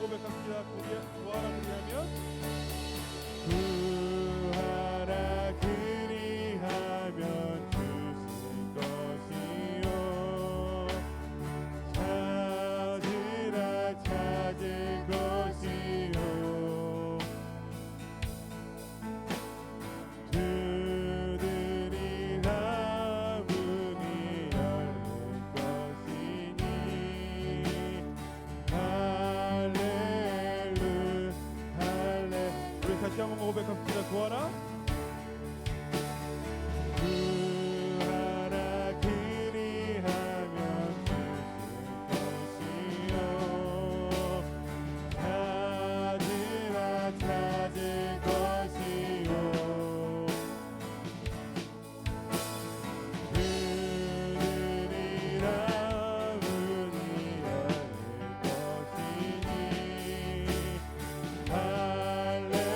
고백합니다. 구하라 그리하면 구하라 그리하면 주실 것이요 찾으라 찾을 것이요 두드리라 문이 열릴 것이니 할렐루야 할렐루야. 우리 다시 한번 고백합니다. 구하라 구하라 그리하면 주실 것이요 찾으라 찾을 것이요 두드리라 문이 열릴 것이니 할렐루야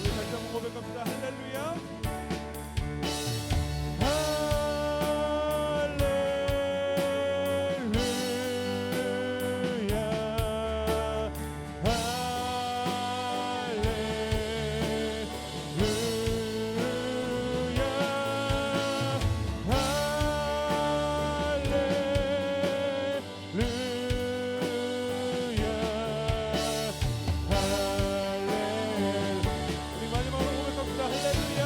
우리 다시 한번 고백합니다. 할렐루야 우리 마지막으로 고백합니다. 할렐루야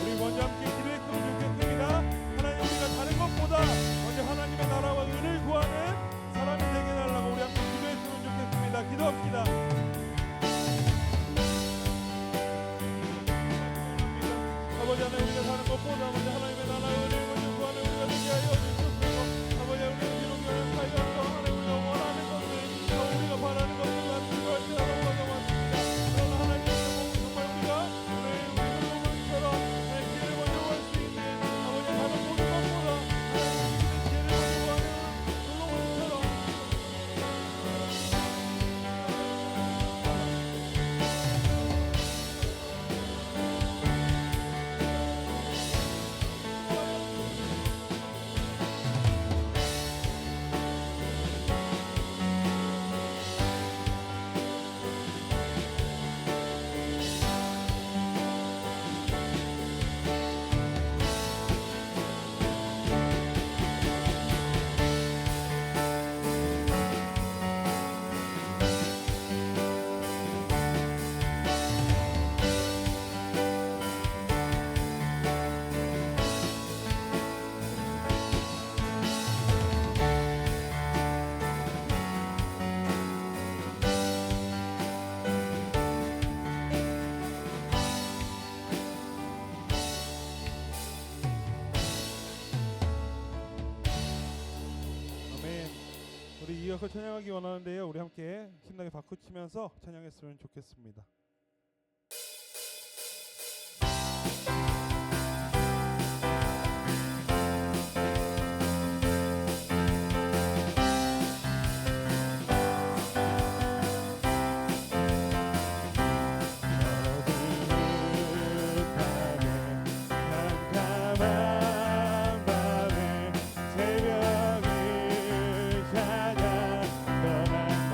우리 먼저 함께 기도했으면 좋겠습니다. 하나님 우리가 다른 것보다 먼저 하나님의 나라와 의를 구하는 사람이 되게 해달라고 우리 함께 기도했으면 좋겠습니다. 기도합니다. 아버지 하나님 우리가 사는 것보다 먼저 하나님의 나라와 의를 먼저 구하는 우리가 되게 하여 주옵소서. 아버지 우리가 기록을 하여서 하나님 우리가 원하는 것을 우리가 바라는 것을 만들고 할 때 하나님과 같습니다. 그러나 하나님께서 정말 우리가 우리 솔로몬처럼 기회를 먼저 구할 수 있는 아버지 다른 모든 것보다 하나님의 기회를 먼저 구하는 솔로몬처럼 우리 이어서 찬양하기 원하는데요. 우리 함께 신나게 박수치면서 찬양했으면 좋겠습니다. 새벽을 찾아 떠난다.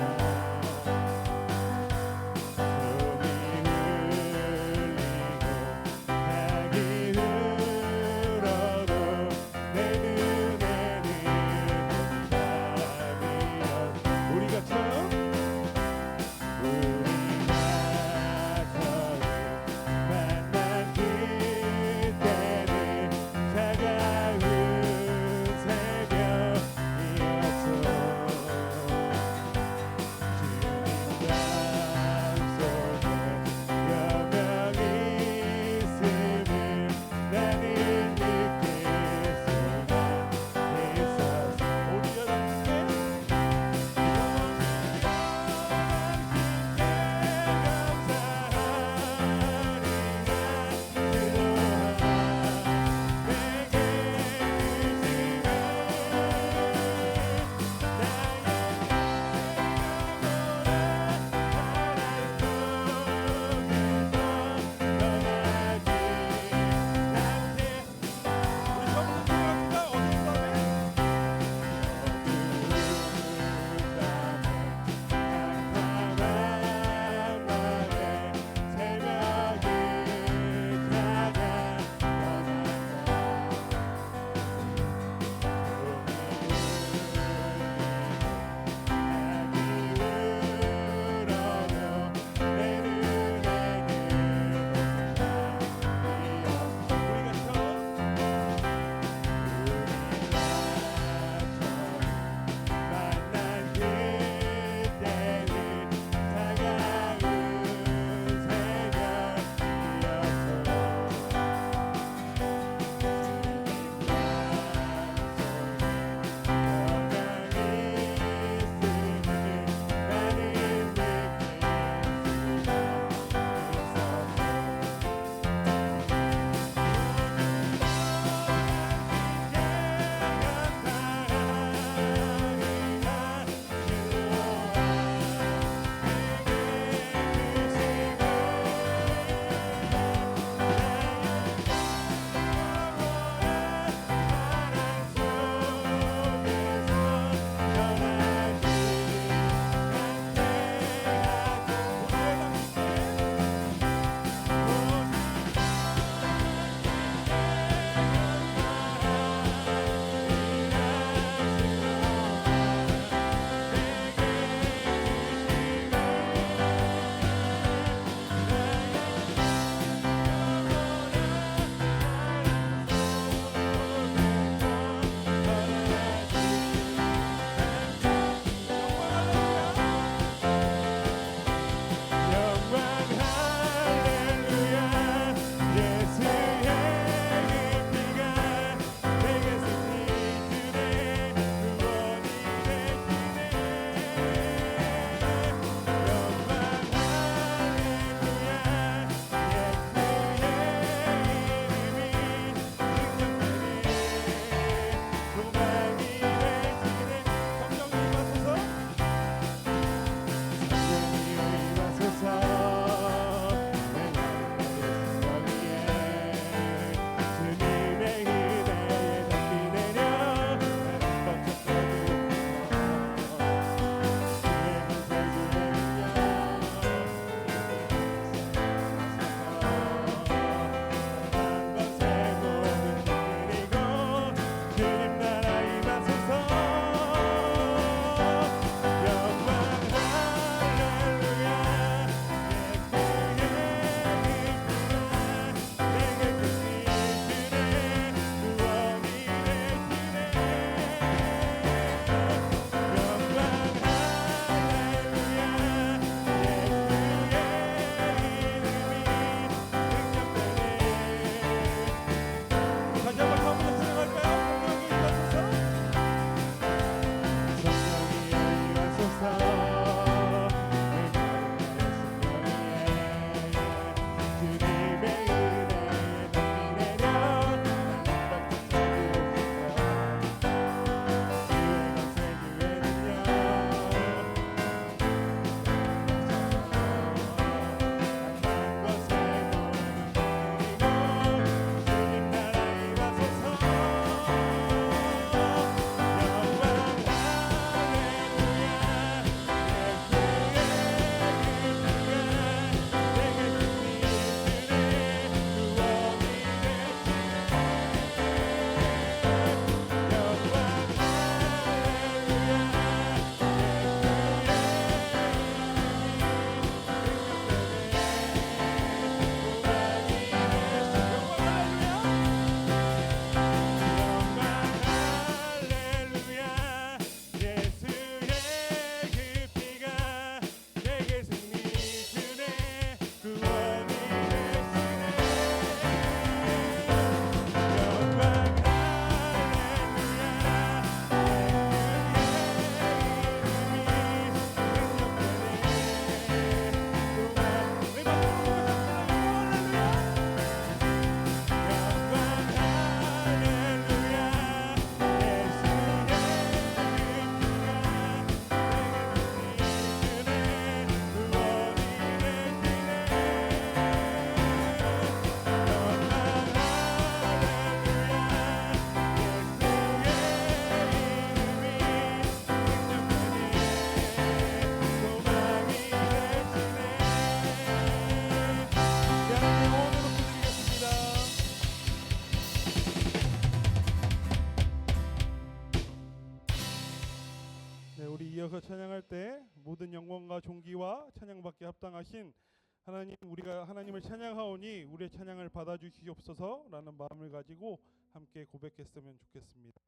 모든 영광과 존귀와 찬양받게 합당하신 하나님, 우리가 하나님을 찬양하오니 우리의 찬양을 받아주시옵소서라는 마음을 가지고 함께 고백했으면 좋겠습니다.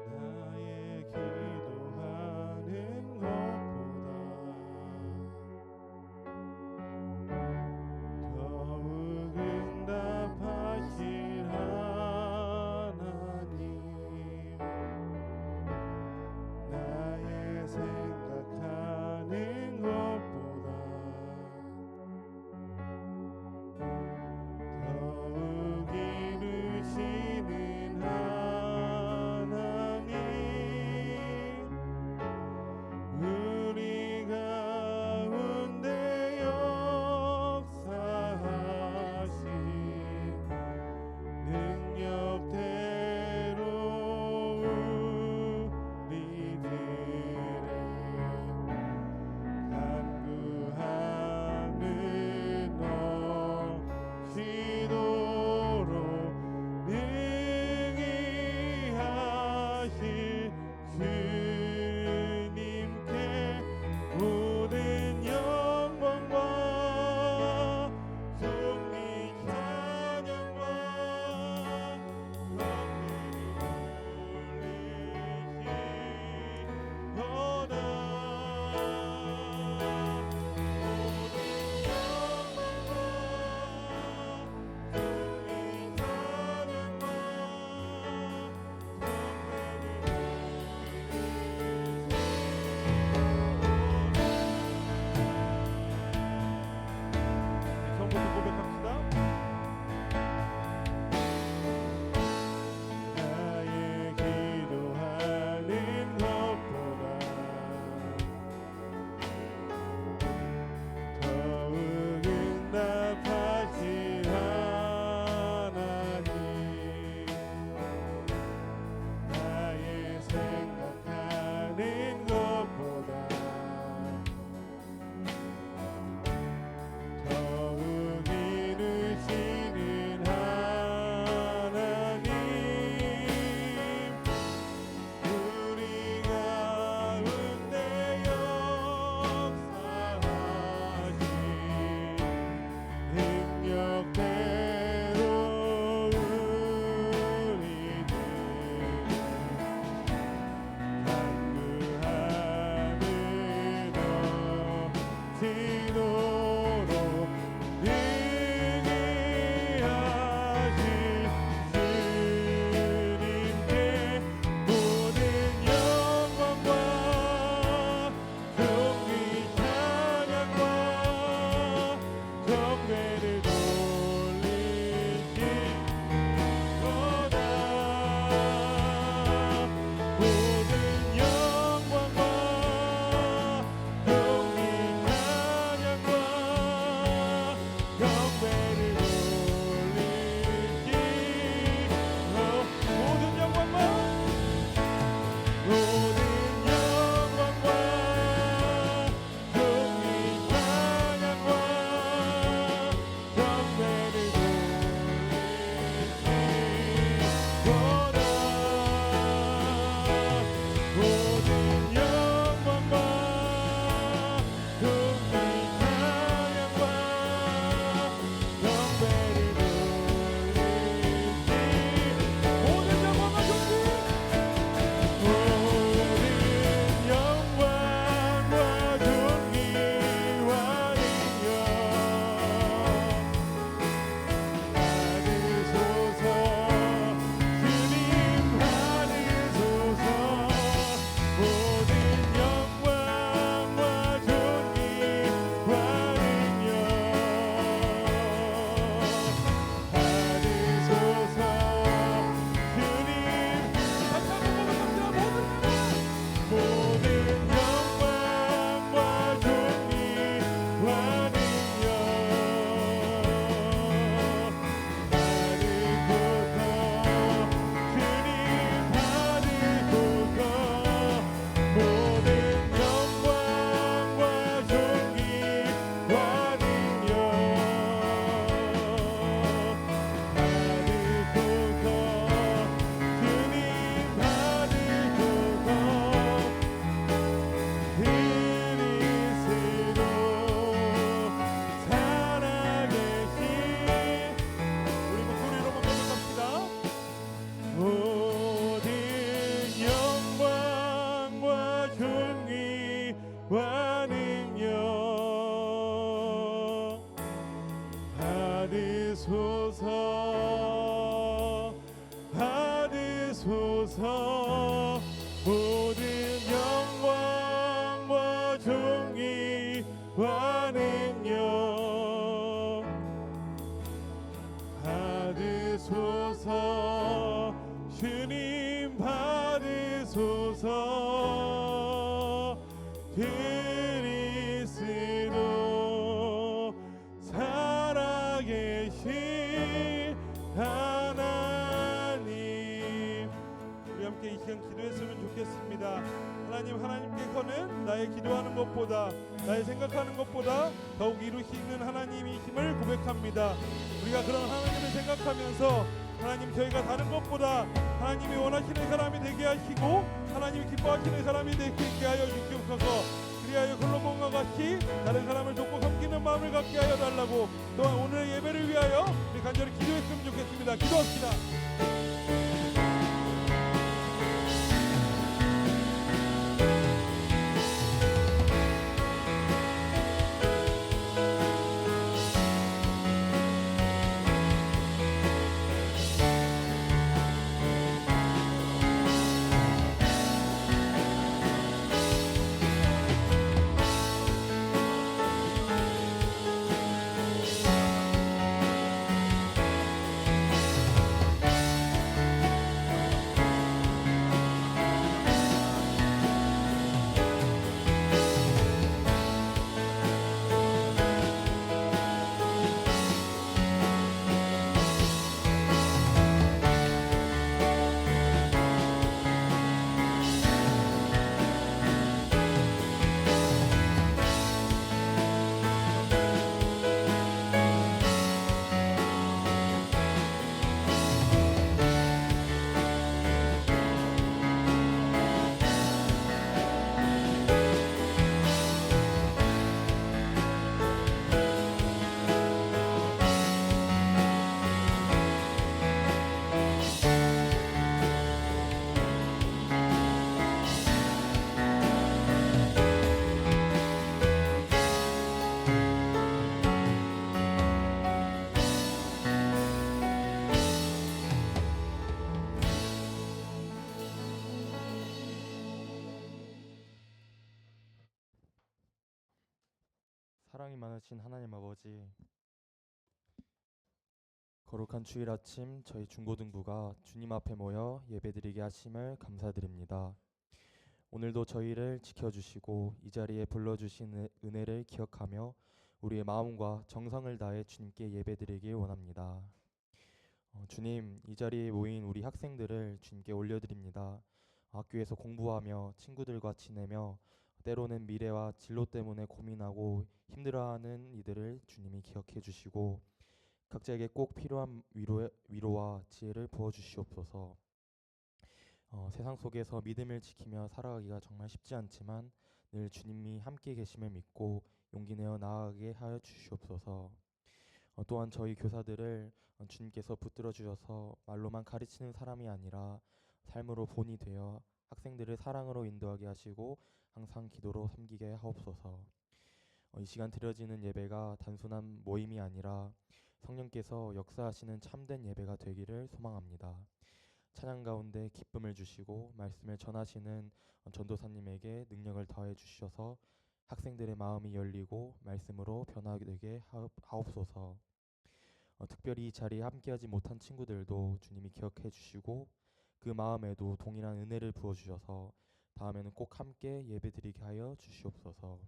나의 기도하는 것보다 더욱 받으소서. 모든 영광과 존귀와 능력 받으소서. 주님 받으소서. 그리스도 살아계신 하나님. 우리 함께 이 시간 기도했으면 좋겠습니다. 하나님께서는 나의 기도하는 것보다, 나의 생각하는 것보다 더욱 이루시는 하나님이심을 고백합니다. 우리가 그런 하나님을 생각하면서 하나님, 저희가 다른 것보다 하나님이 원하시는 사람이 되게 하시고 하나님이 기뻐하시는 사람이 되게 하여 주시옵소서. 그리하여 솔로몬과 같이 다른 사람을 돕고 섬기는 마음을 갖게 하여 달라고, 또한 오늘의 예배를 위하여 우리 간절히 기도했으면 좋겠습니다. 기도합시다. 사랑이 많으신 하나님 아버지, 거룩한 주일 아침 저희 중고등부가 주님 앞에 모여 예배드리게 하심을 감사드립니다. 오늘도 저희를 지켜주시고 이 자리에 불러주신 은혜를 기억하며 우리의 마음과 정성을 다해 주님께 예배드리길 원합니다. 주님, 이 자리에 모인 우리 학생들을 주님께 올려드립니다. 학교에서 공부하며 친구들과 지내며 때로는 미래와 진로 때문에 고민하고 힘들어하는 이들을 주님이 기억해 주시고 각자에게 꼭 필요한 위로와 지혜를 부어주시옵소서. 세상 속에서 믿음을 지키며 살아가기가 정말 쉽지 않지만 늘 주님이 함께 계심을 믿고 용기 내어 나아가게 하여 주시옵소서. 또한 저희 교사들을 주님께서 붙들어 주셔서 말로만 가르치는 사람이 아니라 삶으로 본이 되어 학생들을 사랑으로 인도하게 하시고 항상 기도로 섬기게 하옵소서. 이 시간 드려지는 예배가 단순한 모임이 아니라 성령께서 역사하시는 참된 예배가 되기를 소망합니다. 찬양 가운데 기쁨을 주시고 말씀을 전하시는 전도사님에게 능력을 더해 주셔서 학생들의 마음이 열리고 말씀으로 변화되게 하옵소서. 특별히 이 자리에 함께하지 못한 친구들도 주님이 기억해 주시고 그 마음에도 동일한 은혜를 부어주셔서 다음에는 꼭 함께 예배드리게 하여 주시옵소서.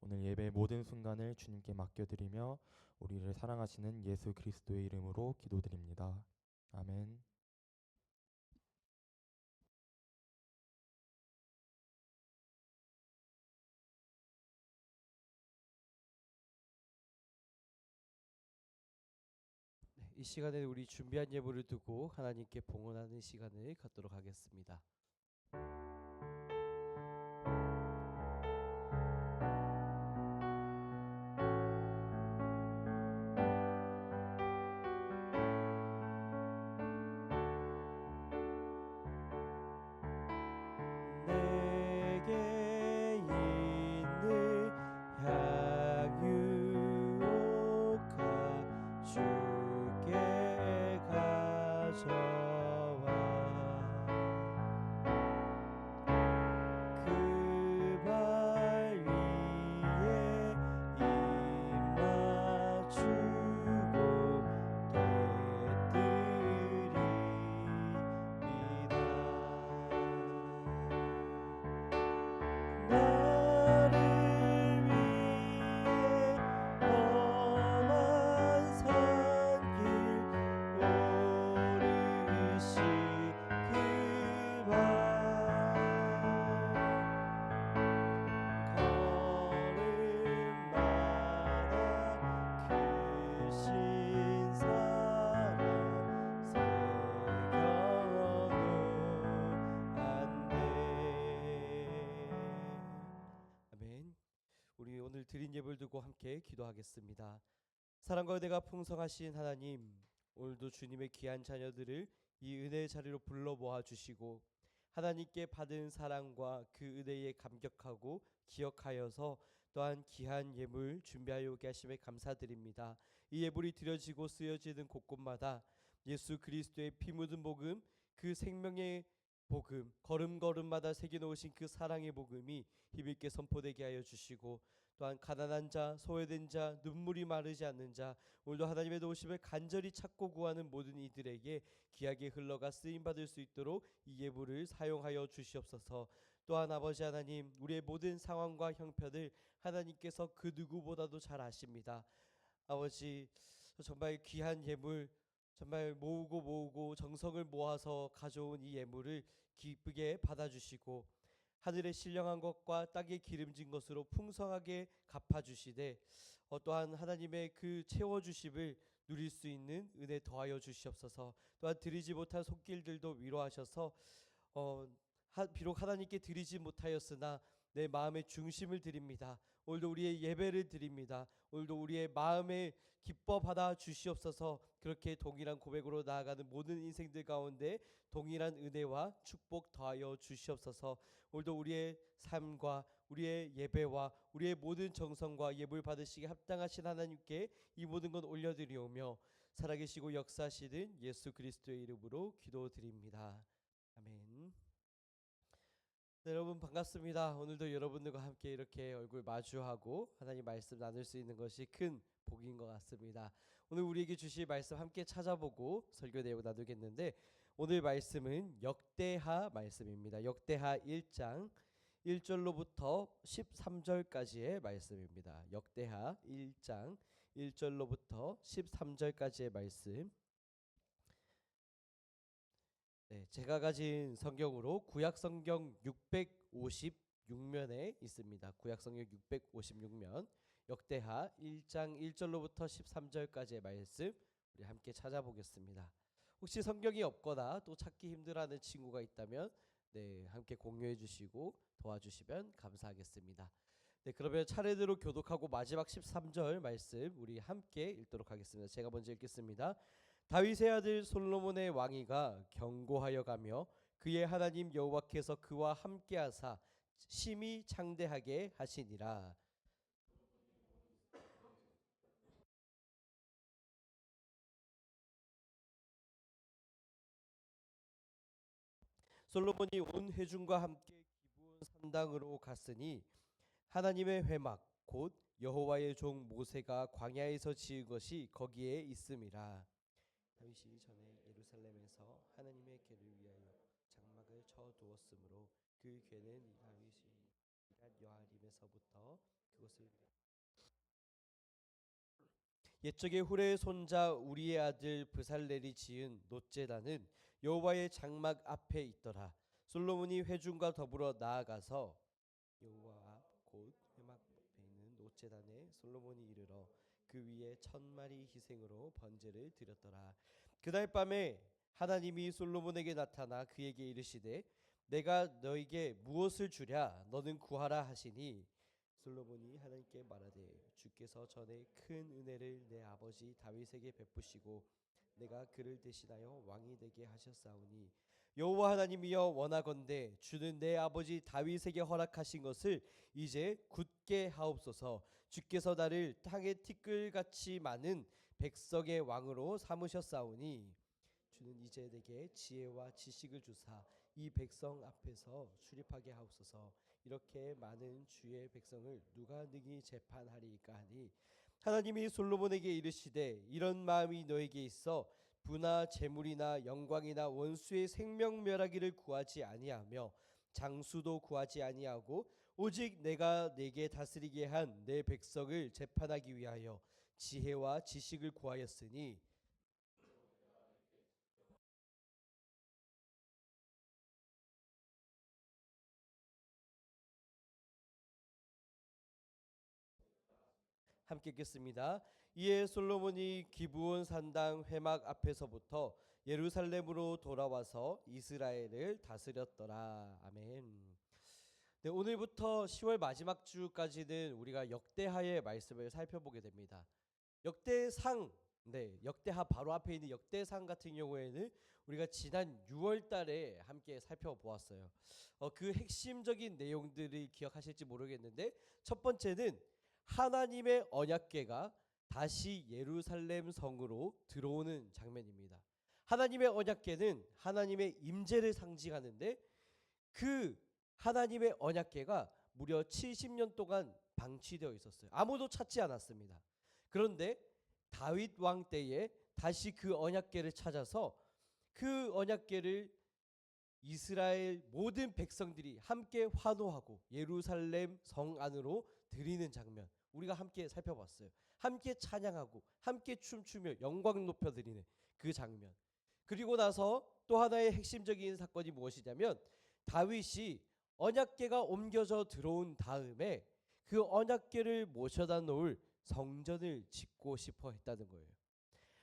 오늘 예배의 모든 순간을 주님께 맡겨드리며 우리를 사랑하시는 예수 그리스도의 이름으로 기도드립니다. 아멘. 이 시간에 우리 준비한 예물을 두고 하나님께 봉헌하는 시간을 갖도록 하겠습니다. 내게 있는 향유옥화 주께 가져와 드린 예배를 두고 함께 기도하겠습니다. 사랑과 은혜가 풍성하신 하나님, 오늘도 주님의 귀한 자녀들을 이 은혜의 자리로 불러 모아 주시고 하나님께 받은 사랑과 그 은혜에 감격하고 기억하여서 또한 귀한 예물 준비하여 오게 하심에 감사드립니다. 이 예물이 드려지고 쓰여지는 곳곳마다 예수 그리스도의 피 묻은 복음, 그 생명의 복음, 걸음걸음마다 새겨놓으신 그 사랑의 복음이 힘있게 선포되게 하여 주시고 또한 가난한 자, 소외된 자, 눈물이 마르지 않는 자, 오늘도 하나님의 도우심을 간절히 찾고 구하는 모든 이들에게 귀하게 흘러가 쓰임받을 수 있도록 이 예물을 사용하여 주시옵소서. 또한 아버지 하나님, 우리의 모든 상황과 형편을 하나님께서 그 누구보다도 잘 아십니다. 아버지, 정말 귀한 예물, 정말 모으고 정성을 모아서 가져온 이 예물을 기쁘게 받아주시고 하늘의 신령한 것과 땅의 기름진 것으로 풍성하게 갚아주시되 또한 하나님의 그 채워주심을 누릴 수 있는 은혜 더하여 주시옵소서. 또한 드리지 못한 손길들도 위로하셔서 비록 하나님께 드리지 못하였으나 내 마음의 중심을 드립니다. 오늘도 우리의 예배를 드립니다. 오늘도 우리의 마음에 기뻐 받아 주시옵소서. 그렇게 동일한 고백으로 나아가는 모든 인생들 가운데 동일한 은혜와 축복 더하여 주시옵소서. 오늘도 우리의 삶과 우리의 예배와 우리의 모든 정성과 예물 받으시기 합당하신 하나님께 이 모든 것 올려드리오며 살아계시고 역사하시는 예수 그리스도의 이름으로 기도드립니다. 아멘. 네, 여러분 반갑습니다. 오늘도 여러분들과 함께 이렇게 얼굴 마주하고 하나님 말씀 나눌 수 있는 것이 큰 복인 것 같습니다. 오늘 우리에게 주실 말씀 함께 찾아보고 설교 내용 나누겠는데 오늘 말씀은 역대하 말씀입니다. 역대하 1장 1절로부터 13절까지의 말씀입니다. 역대하 1장 1절로부터 13절까지의 말씀. 네, 제가 가진 성경으로 구약 성경 656면에 있습니다. 구약 성경 656면 역대하 1장 1절로부터 13절까지의 말씀 우리 함께 찾아보겠습니다. 혹시 성경이 없거나 또 찾기 힘들어하는 친구가 있다면 네, 함께 공유해 주시고 도와주시면 감사하겠습니다. 네, 그러면 차례대로 교독하고 마지막 13절 말씀 우리 함께 읽도록 하겠습니다. 제가 먼저 읽겠습니다. 다윗의 아들 솔로몬의 왕위가 견고하여 가며 그의 하나님 여호와께서 그와 함께하사 심히 창대하게 하시니라. 솔로몬이 온 회중과 함께 기브온 산당으로 갔으니 하나님의 회막 곧 여호와의 종 모세가 광야에서 지은 것이 거기에 있음이라. 다윗이 전에 예루살렘에서 하나님의 궤를 위하여 장막을 쳐 두었으므로 그 궤는 다윗이 기럇 여아림에서부터 그것을 옛적에 후레의 손자 우리의 아들 브살렐이 지은 놋제단은 여호와의 장막 앞에 있더라. 솔로몬이 회중과 더불어 나아가서 여호와 앞 곧 회막 앞에 있는 놋제단에 솔로몬이 이르러 그 위에 1000마리 희생으로 번제를 드렸더라. 그날 밤에 하나님이 솔로몬에게 나타나 그에게 이르시되 내가 너에게 무엇을 주랴 너는 구하라 하시니 솔로몬이 하나님께 말하되 주께서 전에 큰 은혜를 내 아버지 다윗에게 베푸시고 내가 그를 대신하여 왕이 되게 하셨사오니 여호와 하나님이여 원하건대 주는 내 아버지 다윗에게 허락하신 것을 이제 굳게 하옵소서. 주께서 나를 땅의 티끌같이 많은 백성의 왕으로 삼으셨사오니 주는 이제 내게 지혜와 지식을 주사 이 백성 앞에서 출입하게 하옵소서. 이렇게 많은 주의 백성을 누가 능히 재판하리이까 하니 하나님이 솔로몬에게 이르시되 이런 마음이 너에게 있어 부나 재물이나 영광이나 원수의 생명 멸하기를 구하지 아니하며 장수도 구하지 아니하고 오직 내가 내게 다스리게 한 내 백성을 재판하기 위하여 지혜와 지식을 구하였으니 함께 읽겠습니다. 이에 솔로몬이 기브온 산당 회막 앞에서부터 예루살렘으로 돌아와서 이스라엘을 다스렸더라. 아멘. 네, 오늘부터 10월 마지막 주까지는 우리가 역대하의 말씀을 살펴보게 됩니다. 역대상, 역대하 바로 앞에 있는 역대상 같은 경우에는 우리가 지난 6월 달에 함께 살펴보았어요. 그 핵심적인 내용들을 기억하실지 모르겠는데, 첫 번째는 하나님의 언약궤가 다시 예루살렘 성으로 들어오는 장면입니다. 하나님의 언약궤는 하나님의 임재를 상징하는데, 그 하나님의 언약궤가 무려 70년 동안 방치되어 있었어요. 아무도 찾지 않았습니다. 그런데 다윗 왕 때에 다시 그 언약궤를 찾아서 그 언약궤를 이스라엘 모든 백성들이 함께 환호하고 예루살렘 성 안으로 드리는 장면, 우리가 함께 살펴봤어요. 함께 찬양하고 함께 춤추며 영광 높여드리는 그 장면. 그리고 나서 또 하나의 핵심적인 사건이 무엇이냐면, 다윗이 언약궤가 옮겨져 들어온 다음에 그 언약궤를 모셔다 놓을 성전을 짓고 싶어 했다는 거예요.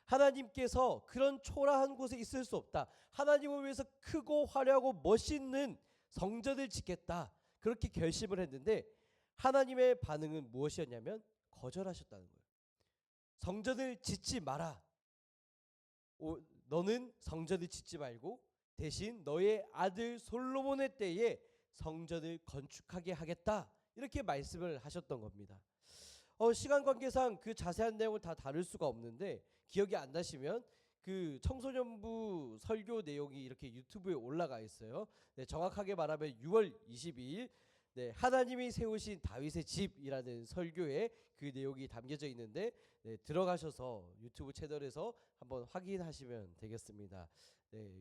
하나님께서 그런 초라한 곳에 있을 수 없다. 하나님을 위해서 크고 화려하고 멋있는 성전을 짓겠다. 그렇게 결심을 했는데, 하나님의 반응은 무엇이었냐면 거절하셨다는 거예요. 성전을 짓지 마라. 너는 성전을 짓지 말고 대신 너의 아들 솔로몬의 때에 성전을 건축하게 하겠다. 이렇게 말씀을 하셨던 겁니다. 시간 관계상 그 자세한 내용을 다 다룰 수가 없는데, 기억이 안 나시면 그 청소년부 설교 내용이 이렇게 유튜브에 올라가 있어요. 네, 정확하게 말하면 6월 22일 하나님이 세우신 다윗의 집이라는 설교에 그 내용이 담겨져 있는데, 들어가셔서 유튜브 채널에서 한번 확인하시면 되겠습니다.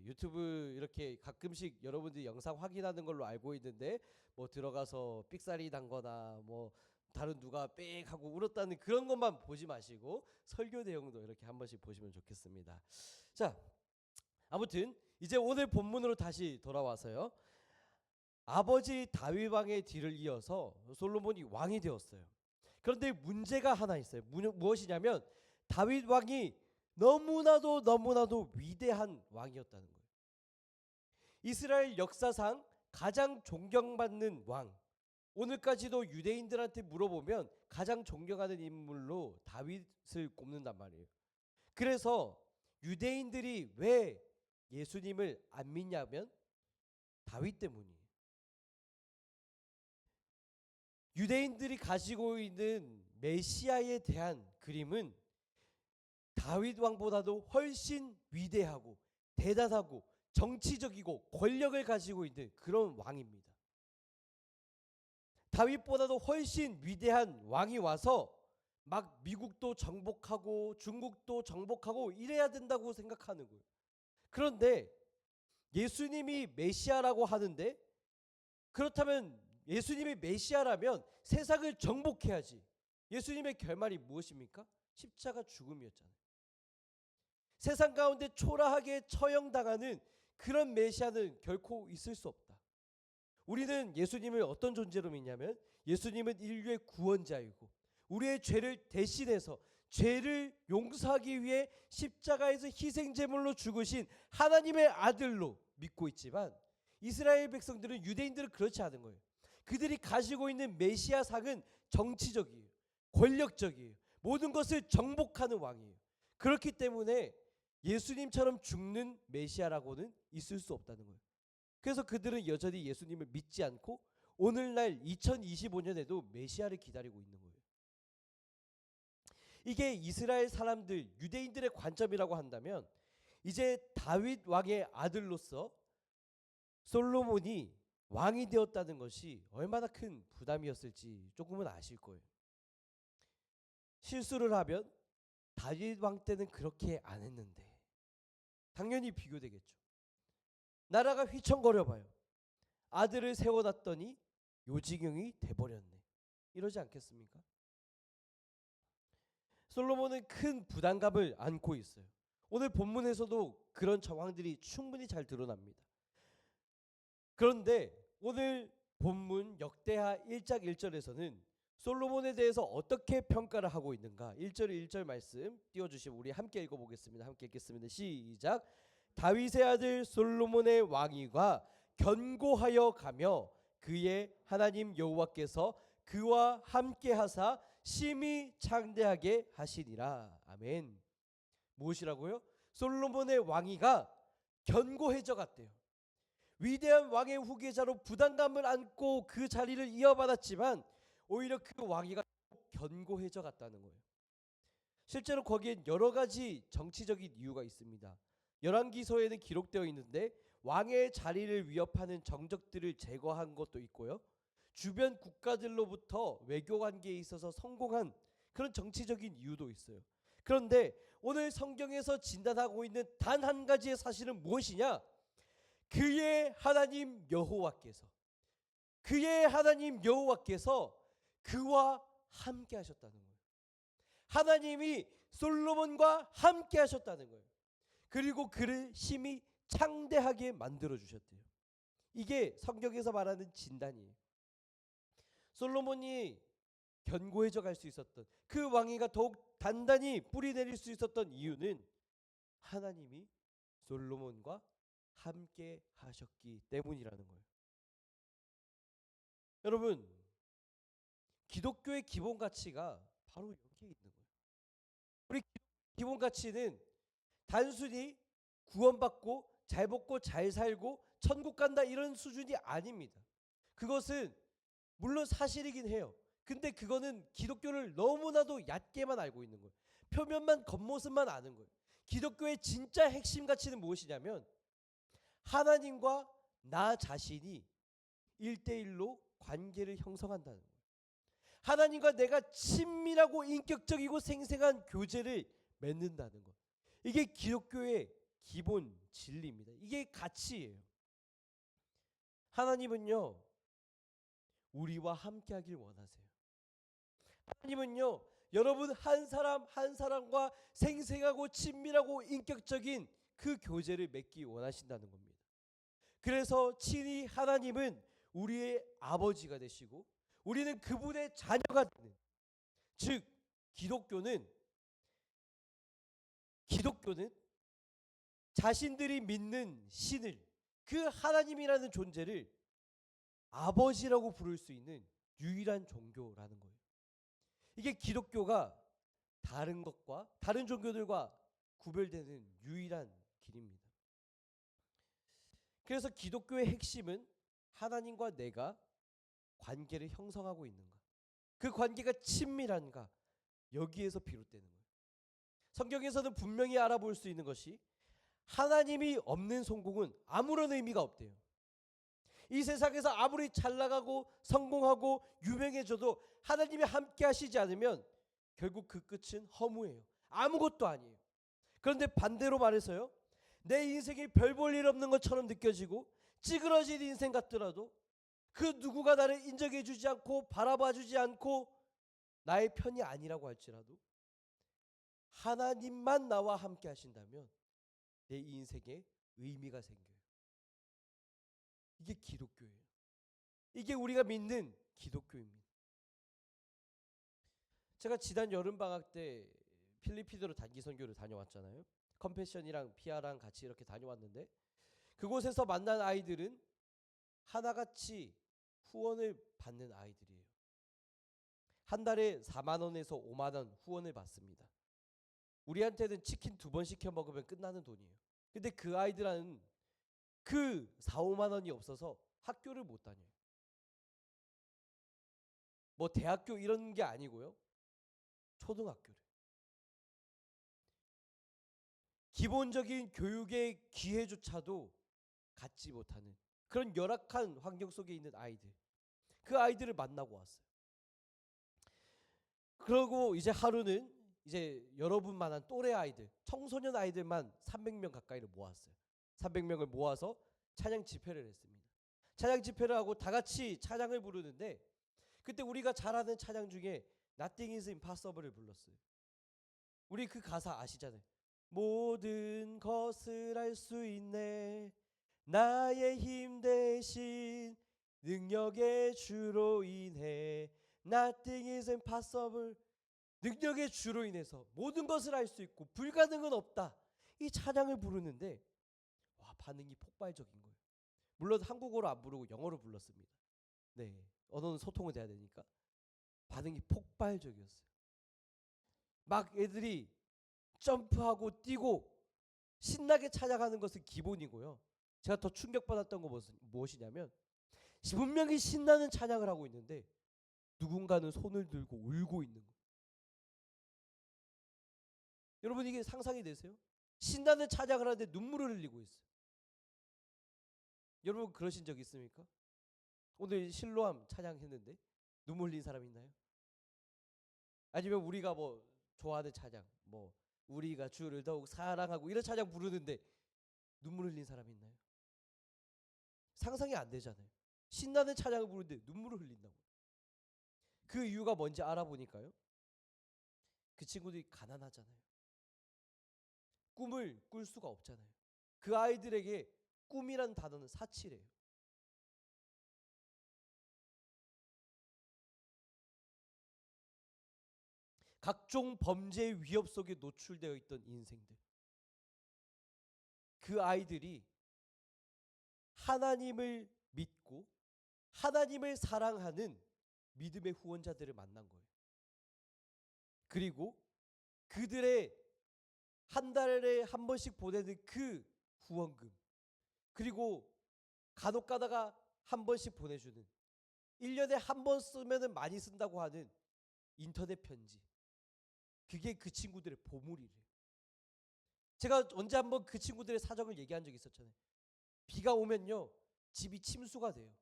유튜브 이렇게 가끔씩 여러분들이 영상 확인하는 걸로 알고 있는데, 뭐 들어가서 삑사리 난거나 뭐 다른 누가 빽 하고 울었다는 그런 것만 보지 마시고 설교 내용도 이렇게 한 번씩 보시면 좋겠습니다. 자, 아무튼 이제 오늘 본문으로 다시 돌아와서요. 아버지 다윗 왕의 뒤를 이어서 솔로몬이 왕이 되었어요. 그런데 문제가 하나 있어요. 무엇이냐면 다윗 왕이 너무나도 위대한 왕이었다는 거예요. 이스라엘 역사상 가장 존경받는 왕. 오늘까지도 유대인들한테 물어보면 가장 존경하는 인물로 다윗을 꼽는단 말이에요. 그래서 유대인들이 왜 예수님을 안 믿냐면 다윗 때문이에요. 유대인들이 가지고 있는 메시아에 대한 그림은 다윗 왕보다도 훨씬 위대하고 대단하고 정치적이고 권력을 가지고 있는 그런 왕입니다. 다윗보다도 훨씬 위대한 왕이 와서 막 미국도 정복하고 중국도 정복하고 이래야 된다고 생각하는 거예요. 그런데 예수님이 메시아라고 하는데, 그렇다면 예수님이 메시아라면 세상을 정복해야지. 예수님의 결말이 무엇입니까? 십자가 죽음이었잖아요. 세상 가운데 초라하게 처형당하는 그런 메시아는 결코 있을 수 없다. 우리는 예수님을 어떤 존재로 믿냐면, 예수님은 인류의 구원자이고 우리의 죄를 대신해서 죄를 용서하기 위해 십자가에서 희생제물로 죽으신 하나님의 아들로 믿고 있지만, 이스라엘 백성들은, 유대인들은 그렇지 않은 거예요. 그들이 가지고 있는 메시아상은 정치적이에요. 권력적이에요. 모든 것을 정복하는 왕이에요. 그렇기 때문에 예수님처럼 죽는 메시아라고는 있을 수 없다는 거예요. 그래서 그들은 여전히 예수님을 믿지 않고 오늘날 2025년에도 메시아를 기다리고 있는 거예요. 이게 이스라엘 사람들, 유대인들의 관점이라고 한다면, 이제 다윗 왕의 아들로서 솔로몬이 왕이 되었다는 것이 얼마나 큰 부담이었을지 조금은 아실 거예요. 실수를 하면 다윗 왕 때는 그렇게 안 했는데 당연히 비교되겠죠. 나라가 휘청거려봐요. 아들을 세워놨더니 요지경이 돼버렸네. 이러지 않겠습니까? 솔로몬은 큰 부담감을 안고 있어요. 오늘 본문에서도 그런 정황들이 충분히 잘 드러납니다. 그런데 오늘 본문 역대하 1장 1절에서는 솔로몬에 대해서 어떻게 평가를 하고 있는가? 1절 1절 말씀 띄워주시면 우리 함께 읽어보겠습니다. 함께 읽겠습니다. 시작. 다윗의 아들 솔로몬의 왕위가 견고하여 가며 그의 하나님 여호와께서 그와 함께 하사 심히 창대하게 하시니라. 아멘. 무엇이라고요? 솔로몬의 왕위가 견고해져 갔대요. 위대한 왕의 후계자로 부담감을 안고 그 자리를 이어받았지만 오히려 그 왕위가 견고해져 갔다는 거예요. 실제로 거기엔 여러 가지 정치적인 이유가 있습니다. 열왕기서에는 기록되어 있는데 왕의 자리를 위협하는 정적들을 제거한 것도 있고요. 주변 국가들로부터 외교 관계에 있어서 성공한 그런 정치적인 이유도 있어요. 그런데 오늘 성경에서 진단하고 있는 단 한 가지의 사실은 무엇이냐? 그의 하나님 여호와께서 그와 함께 하셨다는 거예요. 하나님이 솔로몬과 함께 하셨다는 거예요. 그리고 그를 심히 창대하게 만들어 주셨대요. 이게 성경에서 말하는 진단이에요. 솔로몬이 견고해져 갈 수 있었던, 그 왕위가 더욱 단단히 뿌리 내릴 수 있었던 이유는 하나님이 솔로몬과 함께 하셨기 때문이라는 거예요. 여러분, 기독교의 기본 가치가 바로 여기에 있는 거예요. 우리 기본 가치는 단순히 구원받고 잘 먹고 잘 살고 천국 간다 이런 수준이 아닙니다. 그것은 물론 사실이긴 해요. 근데 그거는 기독교를 너무나도 얕게만 알고 있는 거예요. 표면만, 겉모습만 아는 거예요. 기독교의 진짜 핵심 가치는 무엇이냐면 하나님과 나 자신이 1대1로 관계를 형성한다는 거예요. 하나님과 내가 친밀하고 인격적이고 생생한 교제를 맺는다는 것. 이게 기독교의 기본 진리입니다. 이게 가치예요. 하나님은요, 우리와 함께 하길 원하세요. 하나님은요, 여러분 한 사람 한 사람과 생생하고 친밀하고 인격적인 그 교제를 맺기 원하신다는 겁니다. 그래서 친히 하나님은 우리의 아버지가 되시고 우리는 그분의 자녀가 되는, 즉 기독교는 자신들이 믿는 신을, 그 하나님이라는 존재를 아버지라고 부를 수 있는 유일한 종교라는 거예요. 이게 기독교가 다른 종교들과 구별되는 유일한 길입니다. 그래서 기독교의 핵심은 하나님과 내가 관계를 형성하고 있는가, 그 관계가 친밀한가, 여기에서 비롯되는 거예요. 성경에서는 분명히 알아볼 수 있는 것이 하나님이 없는 성공은 아무런 의미가 없대요. 이 세상에서 아무리 잘 나가고 성공하고 유명해져도 하나님이 함께 하시지 않으면 결국 그 끝은 허무해요. 아무것도 아니에요. 그런데 반대로 말해서요, 내 인생이 별 볼 일 없는 것처럼 느껴지고 찌그러진 인생 같더라도 그 누구가 나를 인정해 주지 않고 바라봐 주지 않고 나의 편이 아니라고 할지라도 하나님만 나와 함께 하신다면 내 인생에 의미가 생겨요. 이게 기독교예요. 이게 우리가 믿는 기독교입니다. 제가 지난 여름방학 때 필리핀으로 단기 선교를 다녀왔잖아요. 컴패션이랑 피아랑 같이 이렇게 다녀왔는데 그곳에서 만난 아이들은 하나같이 후원을 받는 아이들이에요. 한 달에 4만 원에서 5만 원 후원을 받습니다. 우리한테는 치킨 2번 시켜 먹으면 끝나는 돈이에요. 근데 그 아이들은 그 4, 5만 원이 없어서 학교를 못 다녀요. 뭐 대학교 이런 게 아니고요. 초등학교를. 기본적인 교육의 기회조차도 갖지 못하는 그런 열악한 환경 속에 있는 아이들. 그 아이들을 만나고 왔어요. 그러고 이제 하루는 이제 여러분만한 또래 아이들, 청소년 아이들만 300명 가까이를 모았어요. 300명을 모아서 찬양 집회를 했습니다. 찬양 집회를 하고 다 같이 찬양을 부르는데 그때 우리가 잘 아는 찬양 중에 Nothing is impossible을 불렀어요. 우리 그 가사 아시잖아요. 모든 것을 할 수 있네 나의 힘 대신 능력의 주로 인해 Nothing is impossible. 능력의 주로 인해서 모든 것을 할 수 있고 불가능은 없다. 이 찬양을 부르는데 와, 반응이 폭발적인 거예요. 물론 한국어로 안 부르고 영어로 불렀습니다. 네, 언어는 소통이 돼야 되니까 반응이 폭발적이었어요. 막 애들이 점프하고 뛰고 신나게 찬양하는 것은 기본이고요. 제가 더 충격받았던 거 무엇이냐면 분명히 신나는 찬양을 하고 있는데 누군가는 손을 들고 울고 있는 거예요. 여러분 이게 상상이 되세요? 신나는 찬양을 하는데 눈물을 흘리고 있어요. 여러분 그러신 적 있습니까? 오늘 실로암 찬양했는데 눈물 흘린 사람 있나요? 아니면 우리가 뭐 좋아하는 찬양, 뭐 우리가 주를 더욱 사랑하고 이런 찬양 부르는데 눈물 흘린 사람 있나요? 상상이 안 되잖아요. 신나는 찬양을 부르는데 눈물을 흘린다고. 그 이유가 뭔지 알아보니까요. 그 친구들이 가난하잖아요. 꿈을 꿀 수가 없잖아요. 그 아이들에게 꿈이란 단어는 사치래요. 각종 범죄 위협 속에 노출되어 있던 인생들. 그 아이들이 하나님을 믿고 하나님을 사랑하는 믿음의 후원자들을 만난 거예요. 그리고 그들의 한 달에 한 번씩 보내는 그 후원금, 그리고 간혹 가다가 한 번씩 보내주는 1년에 한 번 쓰면은 많이 쓴다고 하는 인터넷 편지, 그게 그 친구들의 보물이래요. 제가 언제 한번 그 친구들의 사정을 얘기한 적이 있었잖아요. 비가 오면요 집이 침수가 돼요.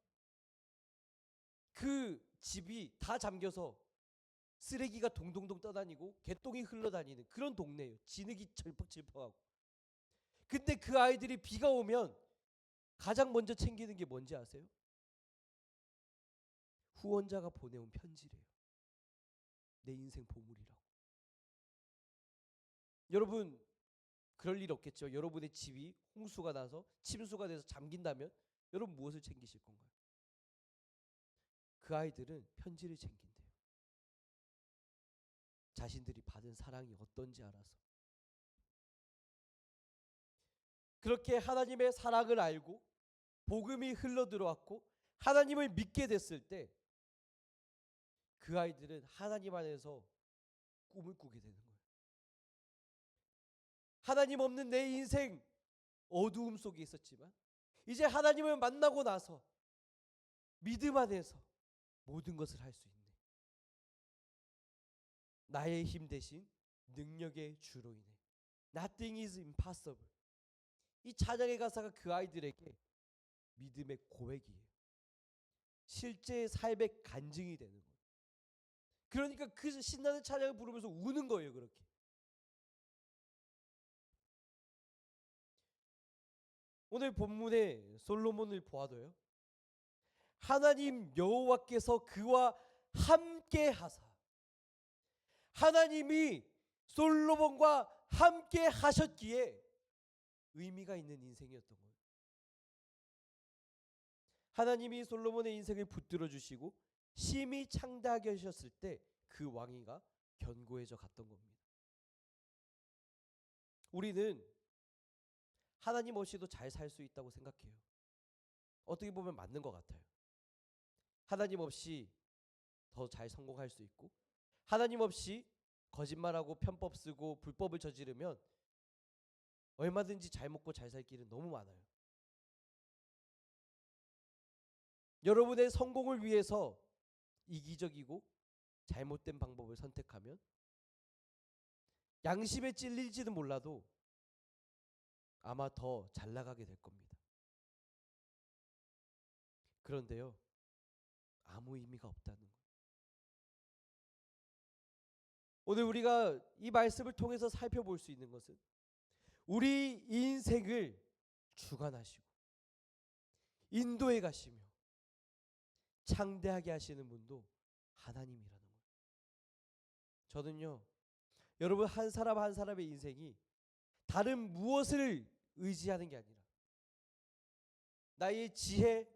그 집이 다 잠겨서 쓰레기가 동동동 떠다니고 개똥이 흘러다니는 그런 동네예요. 진흙이 철퍽철퍽하고. 근데 그 아이들이 비가 오면 가장 먼저 챙기는 게 뭔지 아세요? 후원자가 보내온 편지래요. 내 인생 보물이라고. 여러분 그럴 일 없겠죠. 여러분의 집이 홍수가 나서 침수가 돼서 잠긴다면 여러분 무엇을 챙기실 건가요? 그 아이들은 편지를 챙긴대요. 자신들이 받은 사랑이 어떤지 알아서. 그렇게 하나님의 사랑을 알고 복음이 흘러들어왔고 하나님을 믿게 됐을 때 그 아이들은 하나님 안에서 꿈을 꾸게 되는 거예요. 하나님 없는 내 인생 어두움 속에 있었지만 이제 하나님을 만나고 나서 믿음 안에서 모든 것을 할 수 있네. 나의 힘 대신 능력의 주로 인해 Nothing is impossible. 이 찬양의 가사가 그 아이들에게 믿음의 고백이에요. 실제 삶의 간증이 되는 거예요. 그러니까 그 신나는 찬양을 부르면서 우는 거예요. 그렇게. 오늘 본문에 솔로몬을 보아도요. 하나님 여호와께서 그와 함께 하사, 하나님이 솔로몬과 함께 하셨기에 의미가 있는 인생이었던 거예요. 하나님이 솔로몬의 인생을 붙들어 주시고 심히 창대하게 하셨을 때 그 왕위가 견고해져 갔던 겁니다. 우리는 하나님 없이도 잘 살 수 있다고 생각해요. 어떻게 보면 맞는 것 같아요. 하나님 없이 더 잘 성공할 수 있고 하나님 없이 거짓말하고 편법 쓰고 불법을 저지르면 얼마든지 잘 먹고 잘 살 길은 너무 많아요. 여러분의 성공을 위해서 이기적이고 잘못된 방법을 선택하면 양심에 찔릴지는 몰라도 아마 더 잘 나가게 될 겁니다. 그런데요, 아무 의미가 없다는 거예요. 오늘 우리가 이 말씀을 통해서 살펴볼 수 있는 것은 우리 인생을 주관하시고 인도해 가시며 창대하게 하시는 분도 하나님이라는 거예요. 저는요, 여러분 한 사람 한 사람의 인생이 다른 무엇을 의지하는 게 아니라 나의 지혜,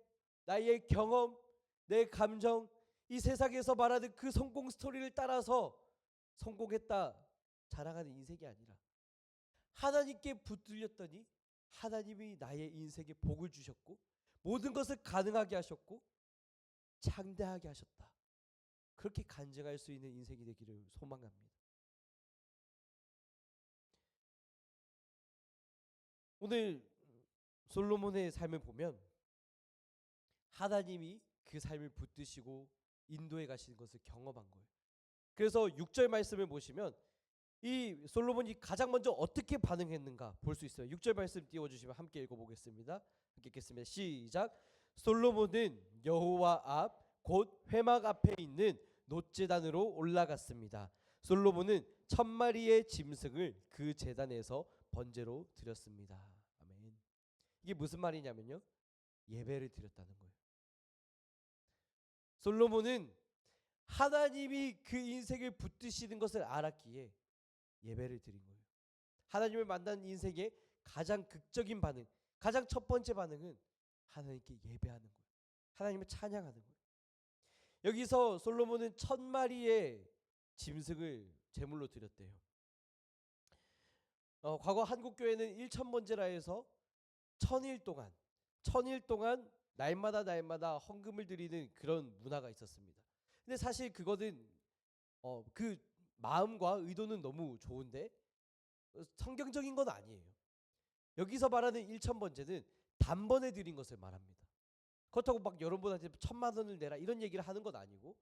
나의 경험, 내 감정, 이 세상에서 말하는 그 성공 스토리를 따라서 성공했다 자랑하는 인생이 아니라 하나님께 붙들렸더니 하나님이 나의 인생에 복을 주셨고 모든 것을 가능하게 하셨고 창대하게 하셨다. 그렇게 간증할 수 있는 인생이 되기를 소망합니다. 오늘 솔로몬의 삶을 보면 하나님이 그 삶을 붙드시고 인도해 가시는 것을 경험한 거예요. 그래서 6절 말씀을 보시면 이 솔로몬이 가장 먼저 어떻게 반응했는가 볼 수 있어요. 6절 말씀 띄워주시면 함께 읽어보겠습니다. 함께 읽겠습니다. 시작. 솔로몬은 여호와 앞 곧 회막 앞에 있는 놋제단으로 올라갔습니다. 솔로몬은 1000마리의 짐승을 그 제단에서 번제로 드렸습니다. 아멘. 이게 무슨 말이냐면요, 예배를 드렸다는 거예요. 솔로몬은 하나님이 그 인생을 붙드시는 것을 알았기에 예배를 드린 거예요. 하나님을 만난 인생의 가장 극적인 반응, 가장 첫 번째 반응은 하나님께 예배하는 거예요. 하나님을 찬양하는 거예요. 여기서 솔로몬은 1000마리의 짐승을 제물로 드렸대요. 과거 한국 교회는 1000번제라 해서 1000일 동안 날마다 헌금을 드리는 그런 문화가 있었습니다. 근데 사실 그거는 그 마음과 의도는 너무 좋은데 성경적인 건 아니에요. 여기서 말하는 1000번제는 단번에 드린 것을 말합니다. 그렇다고 막 여러분한테 1000만 원을 내라 이런 얘기를 하는 건 아니고,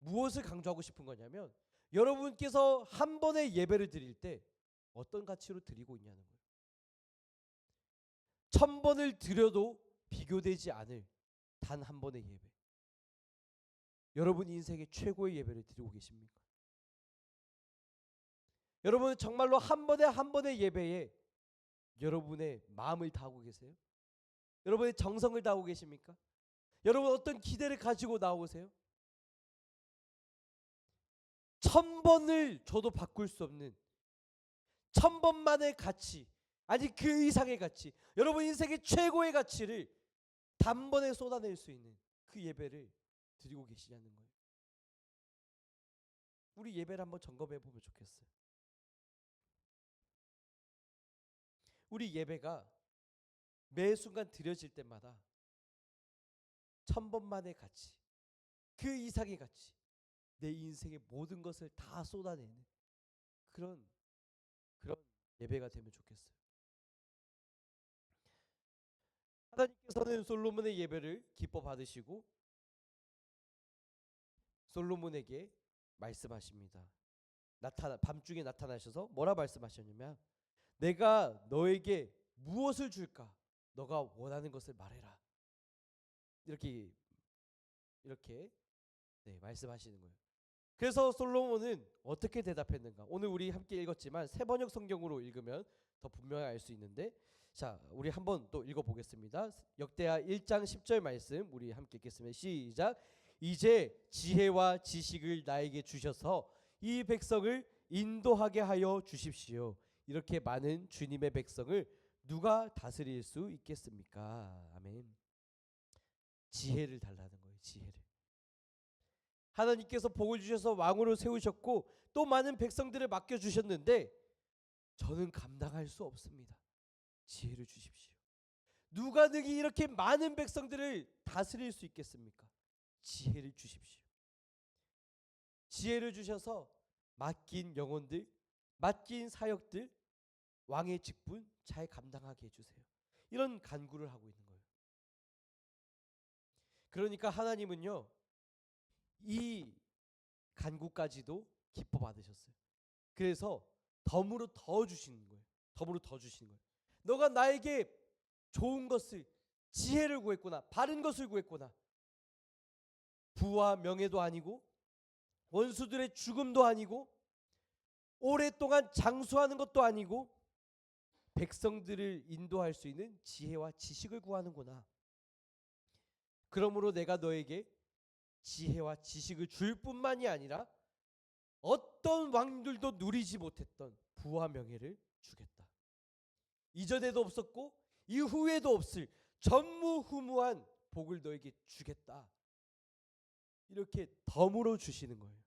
무엇을 강조하고 싶은 거냐면 여러분께서 한 번의 예배를 드릴 때 어떤 가치로 드리고 있냐는 거예요. 1000번을 드려도 비교되지 않을 단 한 번의 예배. 여러분 인생의 최고의 예배를 드리고 계십니까? 여러분은 정말로 한 번의 예배에 여러분의 마음을 다하고 계세요? 여러분의 정성을 다하고 계십니까? 여러분 어떤 기대를 가지고 나오세요? 1000번을 줘도 바꿀 수 없는 1000번만의 가치, 아니 그 이상의 가치, 여러분 인생의 최고의 가치를 단번에 쏟아낼 수 있는 그 예배를 드리고 계시냐는 거예요. 우리 예배를 한번 점검해 보면 좋겠어요. 우리 예배가 매 순간 드려질 때마다 1000번만의 가치, 그 이상의 가치, 내 인생의 모든 것을 다 쏟아내는 그런 예배가 되면 좋겠어요. 하나님께서는 솔로몬의 예배를 기뻐 받으시고 솔로몬에게 말씀하십니다. 밤중에 나타나셔서 뭐라 말씀하셨냐면, 내가 너에게 무엇을 줄까? 너가 원하는 것을 말해라. 이렇게 말씀하시는 거예요. 그래서 솔로몬은 어떻게 대답했는가? 오늘 우리 함께 읽었지만 새 번역 성경으로 읽으면 더 분명히 알 수 있는데, 자, 우리 한번 또 읽어보겠습니다. 역대하 1장 10절 말씀 우리 함께 읽겠습니다. 시작. 이제 지혜와 지식을 나에게 주셔서 이 백성을 인도하게 하여 주십시오. 이렇게 많은 주님의 백성을 누가 다스릴 수 있겠습니까? 아멘. 지혜를 달라는 거예요. 지혜를. 하나님께서 복을 주셔서 왕으로 세우셨고 또 많은 백성들을 맡겨주셨는데 저는 감당할 수 없습니다. 지혜를 주십시오. 누가 능히 이렇게 많은 백성들을 다스릴 수 있겠습니까? 지혜를 주십시오. 지혜를 주셔서 맡긴 영혼들, 맡긴 사역들, 왕의 직분 잘 감당하게 해주세요. 이런 간구를 하고 있는 거예요. 그러니까 하나님은요, 이 간구까지도 기뻐 받으셨어요. 그래서 덤으로 더 주시는 거예요. 덤으로 더 주시는 거예요. 너가 나에게 좋은 것을, 지혜를 구했구나, 바른 것을 구했구나. 부와 명예도 아니고 원수들의 죽음도 아니고 오랫동안 장수하는 것도 아니고 백성들을 인도할 수 있는 지혜와 지식을 구하는구나. 그러므로 내가 너에게 지혜와 지식을 줄 뿐만이 아니라 어떤 왕들도 누리지 못했던 부와 명예를 주겠다. 이전에도 없었고 이후에도 없을 전무후무한 복을 너에게 주겠다. 이렇게 덤으로 주시는 거예요.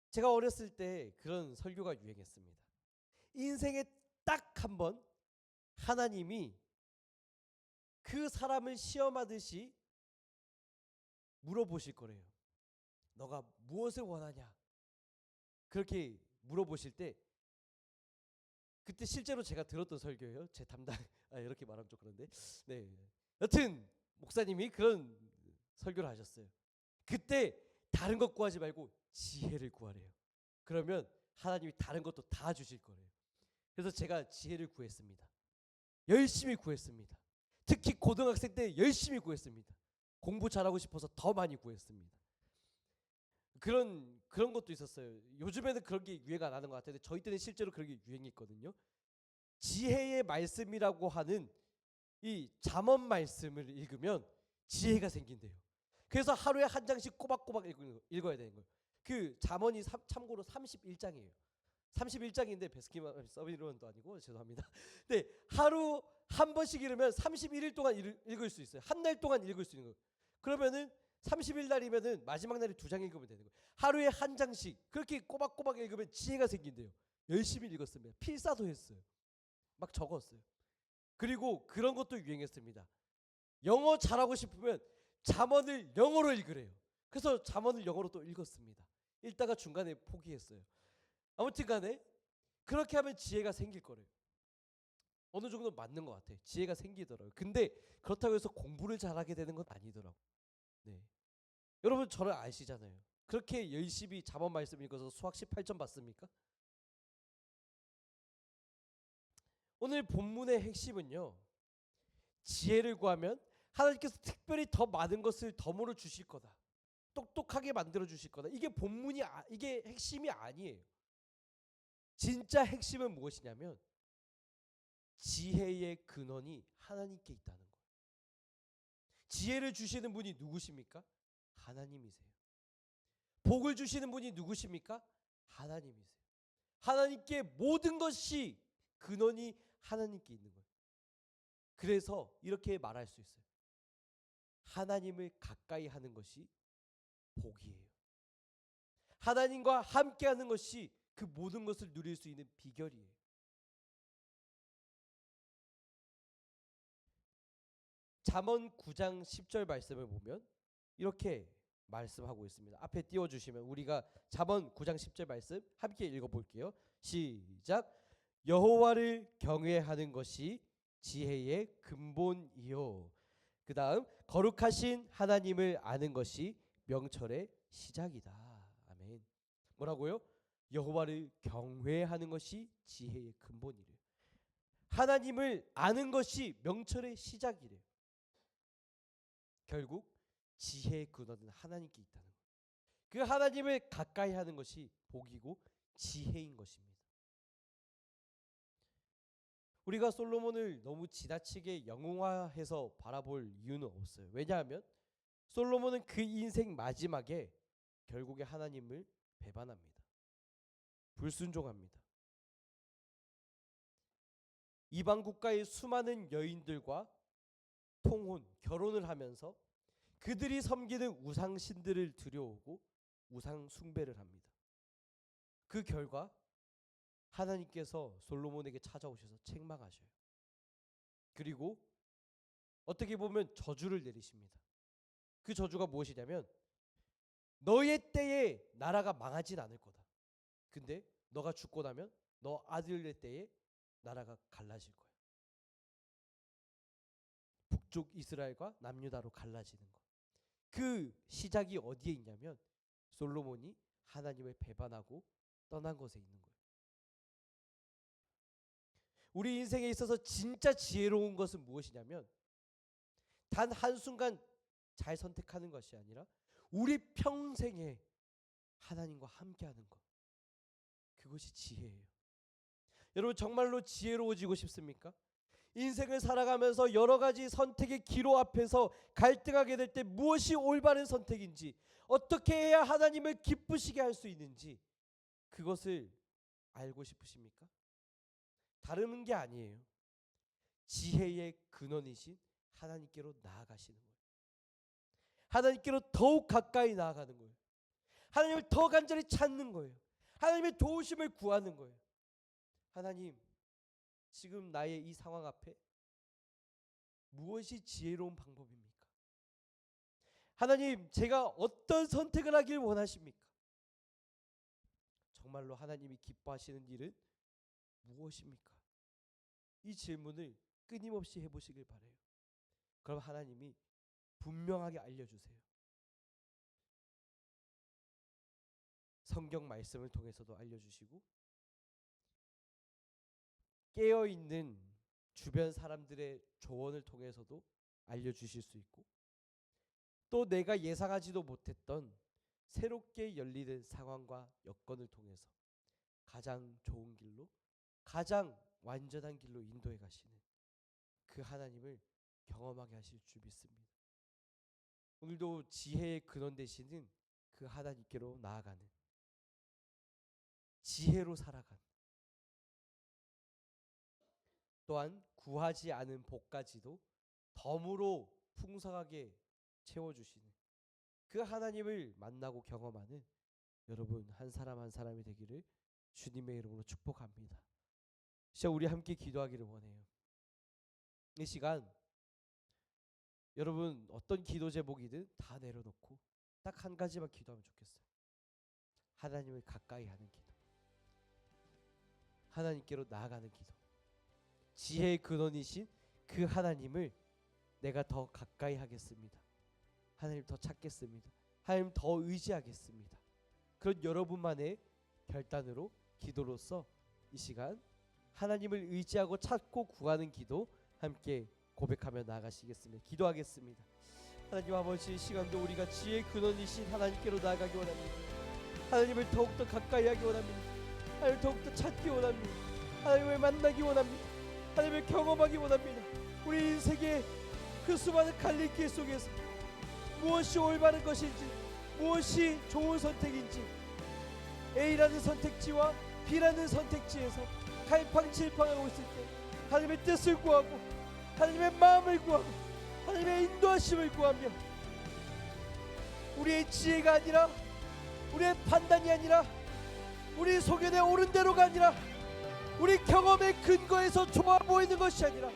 제가 어렸을 때 그런 설교가 유행했습니다. 인생에 딱 한 번 하나님이 그 사람을 시험하듯이 물어보실 거래요. 너가 무엇을 원하냐? 그렇게 물어보실 때, 그때 실제로 제가 들었던 설교예요. 제 담당 이렇게 말하면 좀 그런데, 네, 여튼 목사님이 그런 설교를 하셨어요. 그때 다른 것 구하지 말고 지혜를 구하래요. 그러면 하나님이 다른 것도 다 주실 거래요. 그래서 제가 지혜를 구했습니다. 열심히 구했습니다. 특히 고등학생 때 열심히 구했습니다. 공부 잘하고 싶어서 더 많이 구했습니다. 그런 것도 있었어요. 요즘에는 그런 게 유행이 안 하는 것 같은데 저희 때는 실제로 그런 게 유행했거든요. 지혜의 말씀이라고 하는 이 잠언 말씀을 읽으면 지혜가 생긴대요. 그래서 하루에 한 장씩 꼬박꼬박 읽어야 되는 거예요. 그 잠언이 참고로 31장이에요. 31장인데 베스킨 서비스론도 아니고 죄송합니다. 네, 하루 한 번씩 읽으면 31일 동안 읽을 수 있어요. 한 달 동안 읽을 수 있는 거예요. 그러면은 30일 날이면은 마지막 날에 2장 읽으면 되는 거예요. 하루에 한 장씩 그렇게 꼬박꼬박 읽으면 지혜가 생긴대요. 열심히 읽었습니다. 필사도 했어요. 막 적었어요. 그리고 그런 것도 유행했습니다. 영어 잘하고 싶으면 잠언을 영어로 읽으래요. 그래서 잠언을 영어로 또 읽었습니다. 읽다가 중간에 포기했어요. 아무튼 간에 그렇게 하면 지혜가 생길 거래요. 어느 정도 맞는 것 같아요. 지혜가 생기더라고요. 근데 그렇다고 해서 공부를 잘하게 되는 건 아니더라고요. 네. 여러분 저를 아시잖아요. 그렇게 열심히 잠언 말씀 읽어서 수학 18점 받습니까? 오늘 본문의 핵심은요, 지혜를 구하면 하나님께서 특별히 더 많은 것을 덤으로 주실 거다. 똑똑하게 만들어 주실 거다. 이게 본문이 이게 핵심이 아니에요. 진짜 핵심은 무엇이냐면 지혜의 근원이 하나님께 있다는 거예요. 지혜를 주시는 분이 누구십니까? 하나님이세요. 복을 주시는 분이 누구십니까? 하나님이세요. 하나님께 모든 것이 근원이 하나님께 있는 거예요. 그래서 이렇게 말할 수 있어요. 하나님을 가까이 하는 것이 복이에요. 하나님과 함께하는 것이 그 모든 것을 누릴 수 있는 비결이에요. 잠언 9장 10절 말씀을 보면 이렇게 말씀하고 있습니다. 앞에 띄워주시면 우리가 잠언 9장 10절 말씀 함께 읽어볼게요. 시작. 여호와를 경외하는 것이 지혜의 근본이요. 그 다음 거룩하신 하나님을 아는 것이 명철의 시작이다. 아멘. 뭐라고요? 여호와를 경외하는 것이 지혜의 근본이래요. 하나님을 아는 것이 명철의 시작이래요. 결국 지혜의 근원은 하나님께 있다는 거예요. 그 하나님을 가까이 하는 것이 복이고 지혜인 것입니다. 우리가 솔로몬을 너무 지나치게 영웅화해서 바라볼 이유는 없어요. 왜냐하면 솔로몬은 그 인생 마지막에 결국에 하나님을 배반합니다. 불순종합니다. 이방 국가의 수많은 여인들과 통혼, 결혼을 하면서 그들이 섬기는 우상신들을 들여오고 우상 숭배를 합니다. 그 결과 하나님께서 솔로몬에게 찾아오셔서 책망하셔요. 그리고 어떻게 보면 저주를 내리십니다. 그 저주가 무엇이냐면 너의 때에 나라가 망하진 않을 거다. 근데 너가 죽고 나면 너 아들의 때에 나라가 갈라질 거야. 북쪽 이스라엘과 남유다로 갈라지는 거. 그 시작이 어디에 있냐면 솔로몬이 하나님을 배반하고 떠난 것에 있는 거예요. 우리 인생에 있어서 진짜 지혜로운 것은 무엇이냐면 단 한순간 잘 선택하는 것이 아니라 우리 평생에 하나님과 함께하는 것. 그것이 지혜예요. 여러분 정말로 지혜로워지고 싶습니까? 인생을 살아가면서 여러 가지 선택의 기로 앞에서 갈등하게 될 때 무엇이 올바른 선택인지, 어떻게 해야 하나님을 기쁘시게 할 수 있는지 그것을 알고 싶으십니까? 다른 게 아니에요. 지혜의 근원이신 하나님께로 나아가시는 거예요. 하나님께로 더욱 가까이 나아가는 거예요. 하나님을 더 간절히 찾는 거예요. 하나님의 도우심을 구하는 거예요. 하나님, 지금 나의 이 상황 앞에 무엇이 지혜로운 방법입니까? 하나님, 제가 어떤 선택을 하길 원하십니까? 정말로 하나님이 기뻐하시는 일은 무엇입니까? 이 질문을 끊임없이 해보시길 바라요. 그럼 하나님이 분명하게 알려주세요. 성경 말씀을 통해서도 알려주시고, 깨어있는 주변 사람들의 조언을 통해서도 알려주실 수 있고, 또 내가 예상하지도 못했던 새롭게 열리는 상황과 여건을 통해서 가장 좋은 길로, 가장 완전한 길로 인도해 가시는 그 하나님을 경험하게 하실 줄 믿습니다. 오늘도 지혜의 근원 되시는 그 하나님께로 나아가는, 지혜로 살아가는, 또한 구하지 않은 복까지도 덤으로 풍성하게 채워주시는 그 하나님을 만나고 경험하는 여러분 한 사람 한 사람이 되기를 주님의 이름으로 축복합니다. 진짜 우리 함께 기도하기를 원해요. 이 시간 여러분 어떤 기도 제목이든 다 내려놓고 딱 한 가지만 기도하면 좋겠어요. 하나님을 가까이 하는 기도, 하나님께로 나아가는 기도, 지혜의 근원이신 그 하나님을 내가 더 가까이 하겠습니다. 하나님 더 찾겠습니다. 하나님 더 의지하겠습니다. 그런 여러분만의 결단으로, 기도로서 이 시간 하나님을 의지하고 찾고 구하는 기도 함께 고백하며 나아가시겠습니다. 기도하겠습니다. 하나님 아버지, 이 시간도 우리가 지혜의 근원이신 하나님께로 나아가기 원합니다. 하나님을 더욱더 가까이 하기 원합니다. 하나님을 더욱더 찾기 원합니다. 하나님을 만나기 원합니다. 하나님을 경험하기 원합니다. 우리 인생의 그 수많은 갈림길 속에서 무엇이 올바른 것인지, 무엇이 좋은 선택인지, A라는 선택지와 B라는 선택지에서 갈팡질팡하고 있을 때 하나님의 뜻을 구하고 하나님의 마음을 구하고 하나님의 인도하심을 구하며 우리의 지혜가 아니라, 우리의 판단이 아니라, 우리 소견에 옳은 대로가 아니라, 우리 경험의 근거에서 좋아 보이는 것이 아니라,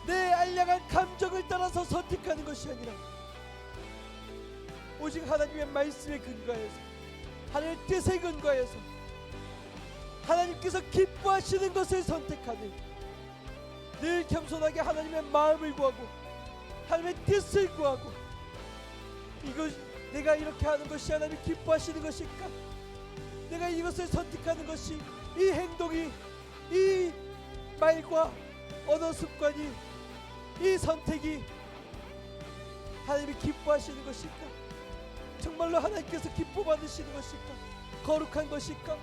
내 알량한 감정을 따라서 선택하는 것이 아니라 오직 하나님의 말씀에 근거해서, 하나님의 뜻에 근거해서 하나님께서 기뻐하시는 것을 선택하는, 늘 겸손하게 하나님의 마음을 구하고 하나님의 뜻을 구하고, 이것 내가 이렇게 하는 것이 하나님 기뻐하시는 것일까? 내가 이것을 선택하는 것이, 이 행동이, 이 말과 언어 습관이, 이 선택이 하나님이 기뻐하시는 것일까? 정말로 하나님께서 기뻐 받으시는 것일까? 거룩한 것일까?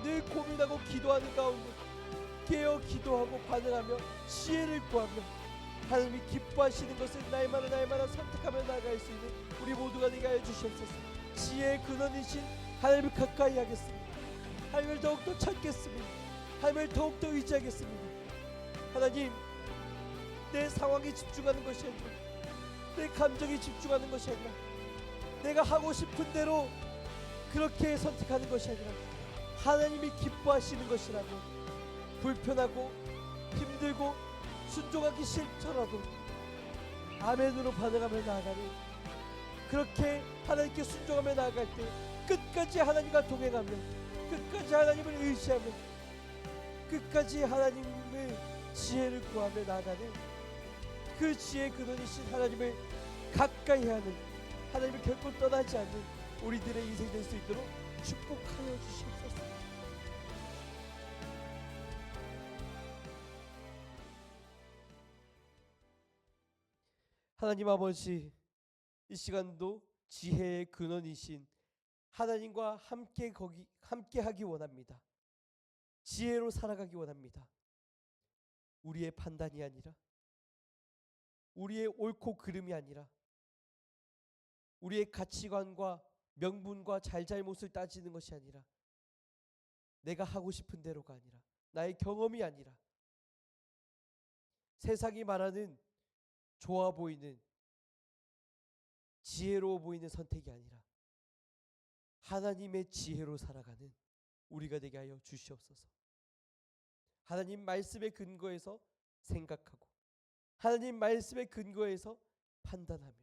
늘 고민하고 기도하는 가운데 깨어 기도하고 반응하며 지혜를 구하며 하나님이 기뻐하시는 것을 날마다 선택하며 나아갈 수 있는 우리 모두가 되게 하여 주시옵소서. 지혜의 근원이신 하나님을 가까이 하겠습니다. 하나님을 더욱더 찾겠습니다. 하나님을 더욱더 의지하겠습니다. 하나님, 내 상황에 집중하는 것이 아니라, 내 감정에 집중하는 것이 아니라, 내가 하고 싶은 대로 그렇게 선택하는 것이 아니라 하나님이 기뻐하시는 것이라면, 불편하고 힘들고 순종하기 싫더라도 아멘으로 반응하며 나아가는, 그렇게 하나님께 순종하며 나아갈 때 끝까지 하나님과 동행하며, 끝까지 하나님을 의지하며, 끝까지 하나님의 지혜를 구하며 나아가는 그 지혜의 근원이신 하나님을 가까이 하는, 하나님을 결코 떠나지 않는 우리들의 인생 될 수 있도록 축복하여 주시옵소서. 하나님 아버지, 이 시간도 지혜의 근원이신 하나님과 함께 하기 원합니다. 지혜로 살아가기 원합니다. 우리의 판단이 아니라, 우리의 옳고 그름이 아니라, 우리의 가치관과 명분과 잘잘못을 따지는 것이 아니라, 내가 하고 싶은 대로가 아니라, 나의 경험이 아니라, 세상이 말하는 좋아 보이는, 지혜로워 보이는 선택이 아니라 하나님의 지혜로 살아가는 우리가 되게 하여 주시옵소서. 하나님 말씀에 근거해서 생각하고 하나님 말씀에 근거해서 판단하며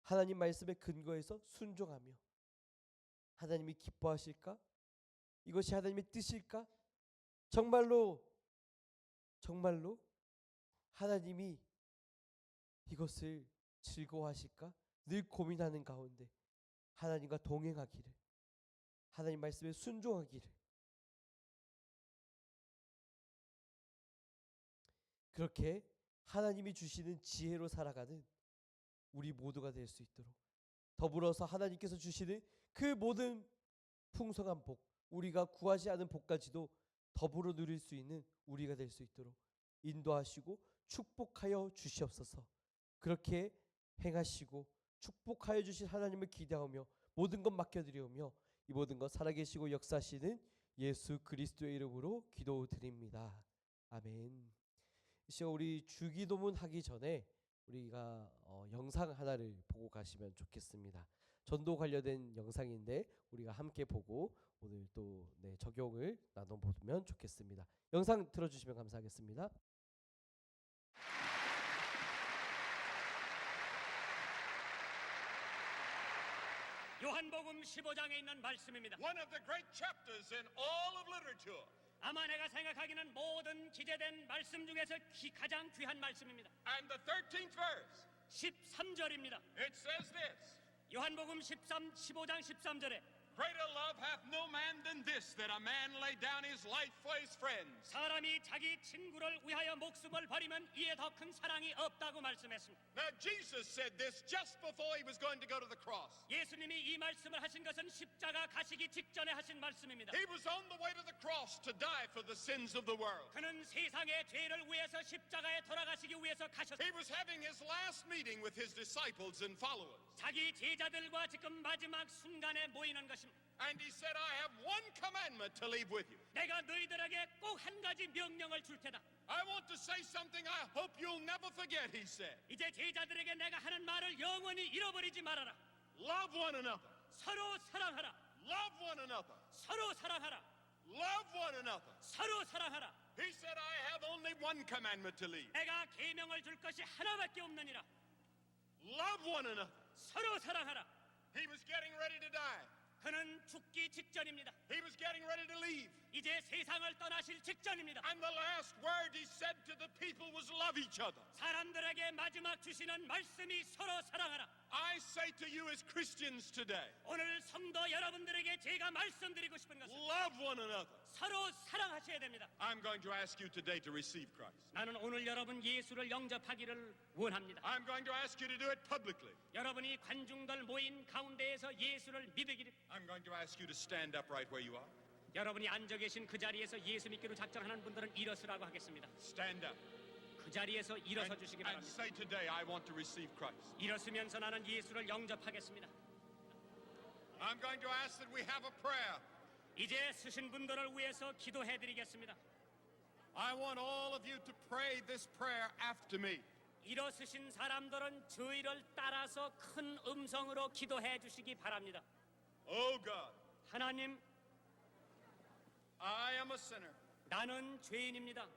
하나님 말씀에 근거해서 순종하며 하나님이 기뻐하실까? 이것이 하나님의 뜻일까? 정말로 하나님이 이것을 즐거워하실까? 늘 고민하는 가운데 하나님과 동행하기를, 하나님 말씀에 순종하기를, 그렇게 하나님이 주시는 지혜로 살아가는 우리 모두가 될 수 있도록, 더불어서 하나님께서 주시는 그 모든 풍성한 복, 우리가 구하지 않은 복까지도 더불어 누릴 수 있는 우리가 될 수 있도록 인도하시고 축복하여 주시옵소서. 그렇게 행하시고 축복하여 주신 하나님을 기대하며 모든 것 맡겨드리오며 이 모든 것 살아계시고 역사하시는 예수 그리스도의 이름으로 기도드립니다. 아멘. 이 시간 우리 주기도문 하기 전에 우리가 영상 하나를 보고 가시면 좋겠습니다. 전도 관련된 영상인데 우리가 함께 보고 오늘 또 적용을 나눠보면 좋겠습니다. 영상 틀어주시면 감사하겠습니다. 요한복음 15장에 있는 말씀입니다. One of the great chapters in all of literature. 아마 내가 생각하기는 모든 기재된 말씀 중에서 가장 귀한 말씀입니다. And the 13th verse, 13절입니다. it says this: 요한복음 15장 13절에 Greater love hath no man than this, that a man lay down his life for his friends. 사람이 자기 친구를 위하여 목숨을 버리면 이에 더 큰 사랑이 없다고 말씀했습니다. Now Jesus said this just before he was going to go to the cross. 예수님이 이 말씀을 하신 것은 십자가 가시기 직전에 하신 말씀입니다. He was on the way to the cross to die for the sins of the world. 그는 세상의 죄를 위해서 십자가에 돌아가시기 위해서 가셨습니다. He was having his last meeting with his disciples and followers. 자기 제자들과 지금 마지막 순간에 모이는 것입니다. And he said, I have one commandment to leave with you. 내가 너희들에게 꼭 한 가지 명령을 줄 테다. I want to say something I hope you'll never forget, he said. 이제 제자들에게 내가 하는 말을 영원히 잃어버리지 말아라. Love one another. 서로 사랑하라. Love one another. 서로 사랑하라. Love one another. 서로 사랑하라. He said, I have only one commandment to leave. 내가 계명을 줄 것이 하나밖에 없느니라. Love one another. 서로 사랑하라. He was getting ready to die. 그는 죽기 직전입니다. He was getting ready to leave. 이제 세상을 떠나실 직전입니다. And the last word he said to the people was love each other. 사람들에게 마지막 주시는 말씀이 서로 사랑하라. I say to you as Christians today, 오늘 성도 여러분들에게 제가 말씀드리고 싶은 것은 love one another. 서로 사랑하셔야 됩니다. I'm going to ask you today to receive Christ. 나는 오늘 여러분 예수를 영접하기를 원합니다. I'm going to ask you to do it publicly. 여러분이 관중들 모인 가운데에서 예수를 믿으기를, I'm going to ask you to stand up right where you are. 여러분이 앉아 계신 그 자리에서 예수 믿기로 작정하는 분들은 일어서라고 하겠습니다. Stand up. 그 자리에서 일어서 주시기 And 바랍니다. say today, I want to receive Christ. 일어서면서 나는 예수를 영접하겠습니다. I'm going to ask that we have a prayer. 이제 쓰신 분들을 위해서 기도해 드리겠습니다. I want all of you to pray this prayer after me. 일어서신 사람들은 저희를 따라서 큰 음성으로 기도해 주시기 바랍니다. Oh God, 하나님, I am a sinner. 나는 죄인입니다.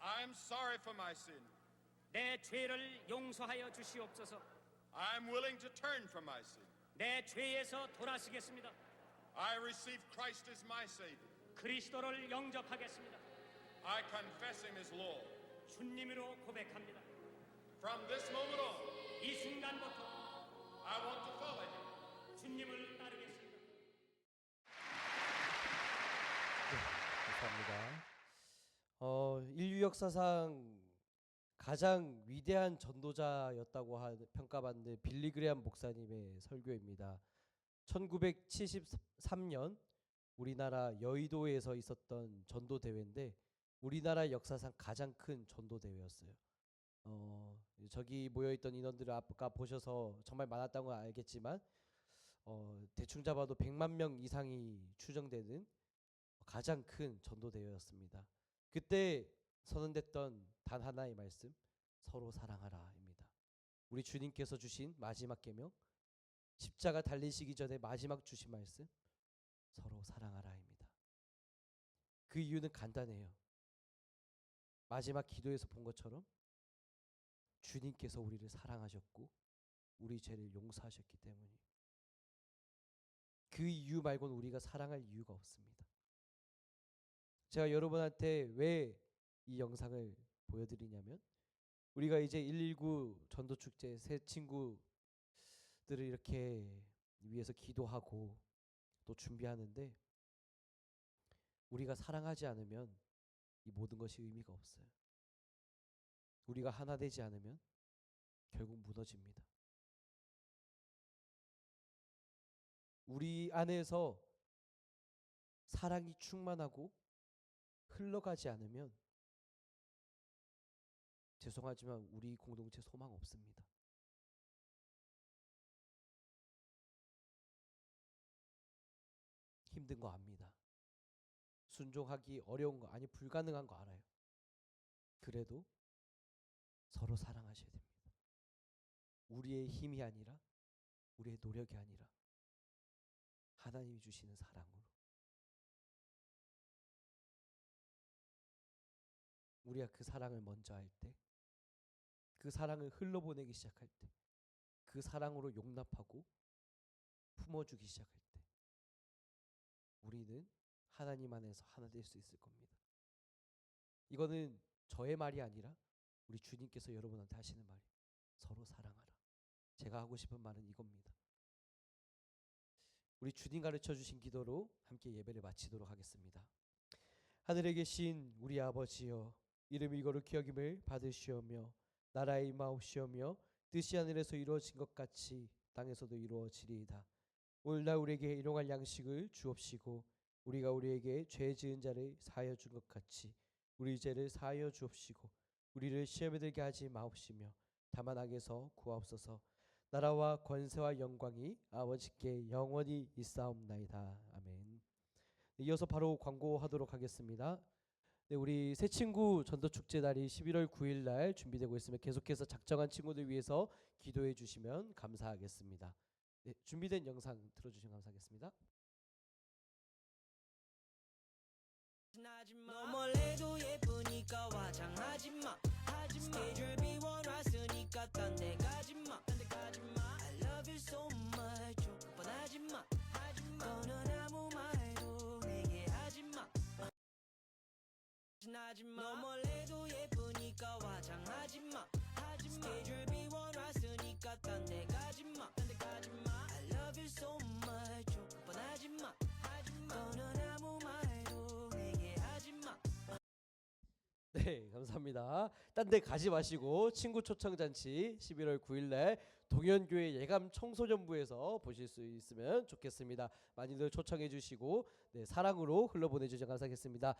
I'm sorry for my sin. 내 죄를 용서하여 주시옵소서. I'm willing to turn from my sin. 내 죄에서 돌아서겠습니다. I receive Christ as my Savior. 그리스도를 영접하겠습니다. I confess Him as Lord. 주님으로 고백합니다. From this moment on, 이 순간부터 I want to follow Him. 주님을 따르겠습니다. 감사합니다. 인류 역사상 가장 위대한 전도자였다고 평가받는 빌리 그레엄 목사님의 설교입니다. 1973년 우리나라 여의도에서 있었던 전도 대회인데 우리나라 역사상 가장 큰 전도 대회였어요. 저기 모여있던 인원들을 아까 보셔서 정말 많았다는 걸 알겠지만 대충 잡아도 100만 명 이상이 추정되는 가장 큰 전도 대회였습니다. 그때 선언됐던 단 하나의 말씀, 서로 사랑하라입니다. 우리 주님께서 주신 마지막 계명, 십자가 달리시기 전에 마지막 주신 말씀, 서로 사랑하라입니다. 그 이유는 간단해요. 마지막 기도에서 본 것처럼 주님께서 우리를 사랑하셨고 우리 죄를 용서하셨기 때문에 그 이유 말고는 우리가 사랑할 이유가 없습니다. 제가 여러분한테 왜 이 영상을 보여드리냐면 우리가 이제 119 전도축제 새 친구들을 이렇게 위해서 기도하고 또 준비하는데 우리가 사랑하지 않으면 이 모든 것이 의미가 없어요. 우리가 하나 되지 않으면 결국 무너집니다. 우리 안에서 사랑이 충만하고 흘러가지 않으면 죄송하지만 우리 공동체 소망 없습니다. 힘든 거 압니다. 순종하기 어려운 거 아니 불가능한 거 알아요. 그래도 서로 사랑하셔야 됩니다. 우리의 힘이 아니라 우리의 노력이 아니라 하나님이 주시는 사랑으로 우리가 그 사랑을 먼저 할 때, 그 사랑을 흘러보내기 시작할 때, 그 사랑으로 용납하고 품어주기 시작할 때 우리는 하나님 안에서 하나 될 수 있을 겁니다. 이거는 저의 말이 아니라 우리 주님께서 여러분한테 하시는 말이에요. 서로 사랑하라. 제가 하고 싶은 말은 이겁니다. 우리 주님 가르쳐 주신 기도로 함께 예배를 마치도록 하겠습니다. 하늘에 계신 우리 아버지여, 이름이 거룩히 여김을 받으시오며 나라의 임하옵시오며 뜻이 하늘에서 이루어진 것 같이 땅에서도 이루어지리이다. 오늘날 우리에게 일용할 양식을 주옵시고 우리가 우리에게 죄 지은 자를 사하여 준 것 같이 우리 죄를 사하여 주옵시고 우리를 시험에 들게 하지 마옵시며 다만 악에서 구하옵소서. 나라와 권세와 영광이 아버지께 영원히 있사옵나이다. 아멘. 이어서 바로 광고하도록 하겠습니다. 네, 우리 새 친구 전도축제 날이 11월 9일 날 준비되고 있으며 계속해서 작정한 친구들 위해서 기도해 주시면 감사하겠습니다. 네, 준비된 영상 틀어주시면 감사하겠습니다. 너 멀래도 예쁘니까 화장하지마. 스케줄 비워놨으니까 딴 데 가지마. I love you so much. 뻔하지마. 너는 아무 말도 내게 하지마. 너 멀래도 예쁘니까 화장하지마. 스케줄 비워놨으니까 딴 데 가지마. I love you so much. 뻔하지마. 너는 아무 말도 내게 하지마. 네, 감사합니다. 딴 데 가지 마시고 친구 초청 잔치 11월 9일 날 동현교회 예감 청소년부에서 보실 수 있으면 좋겠습니다. 많이들 초청해 주시고 네, 사랑으로 흘러보내 주시면 감사하겠습니다.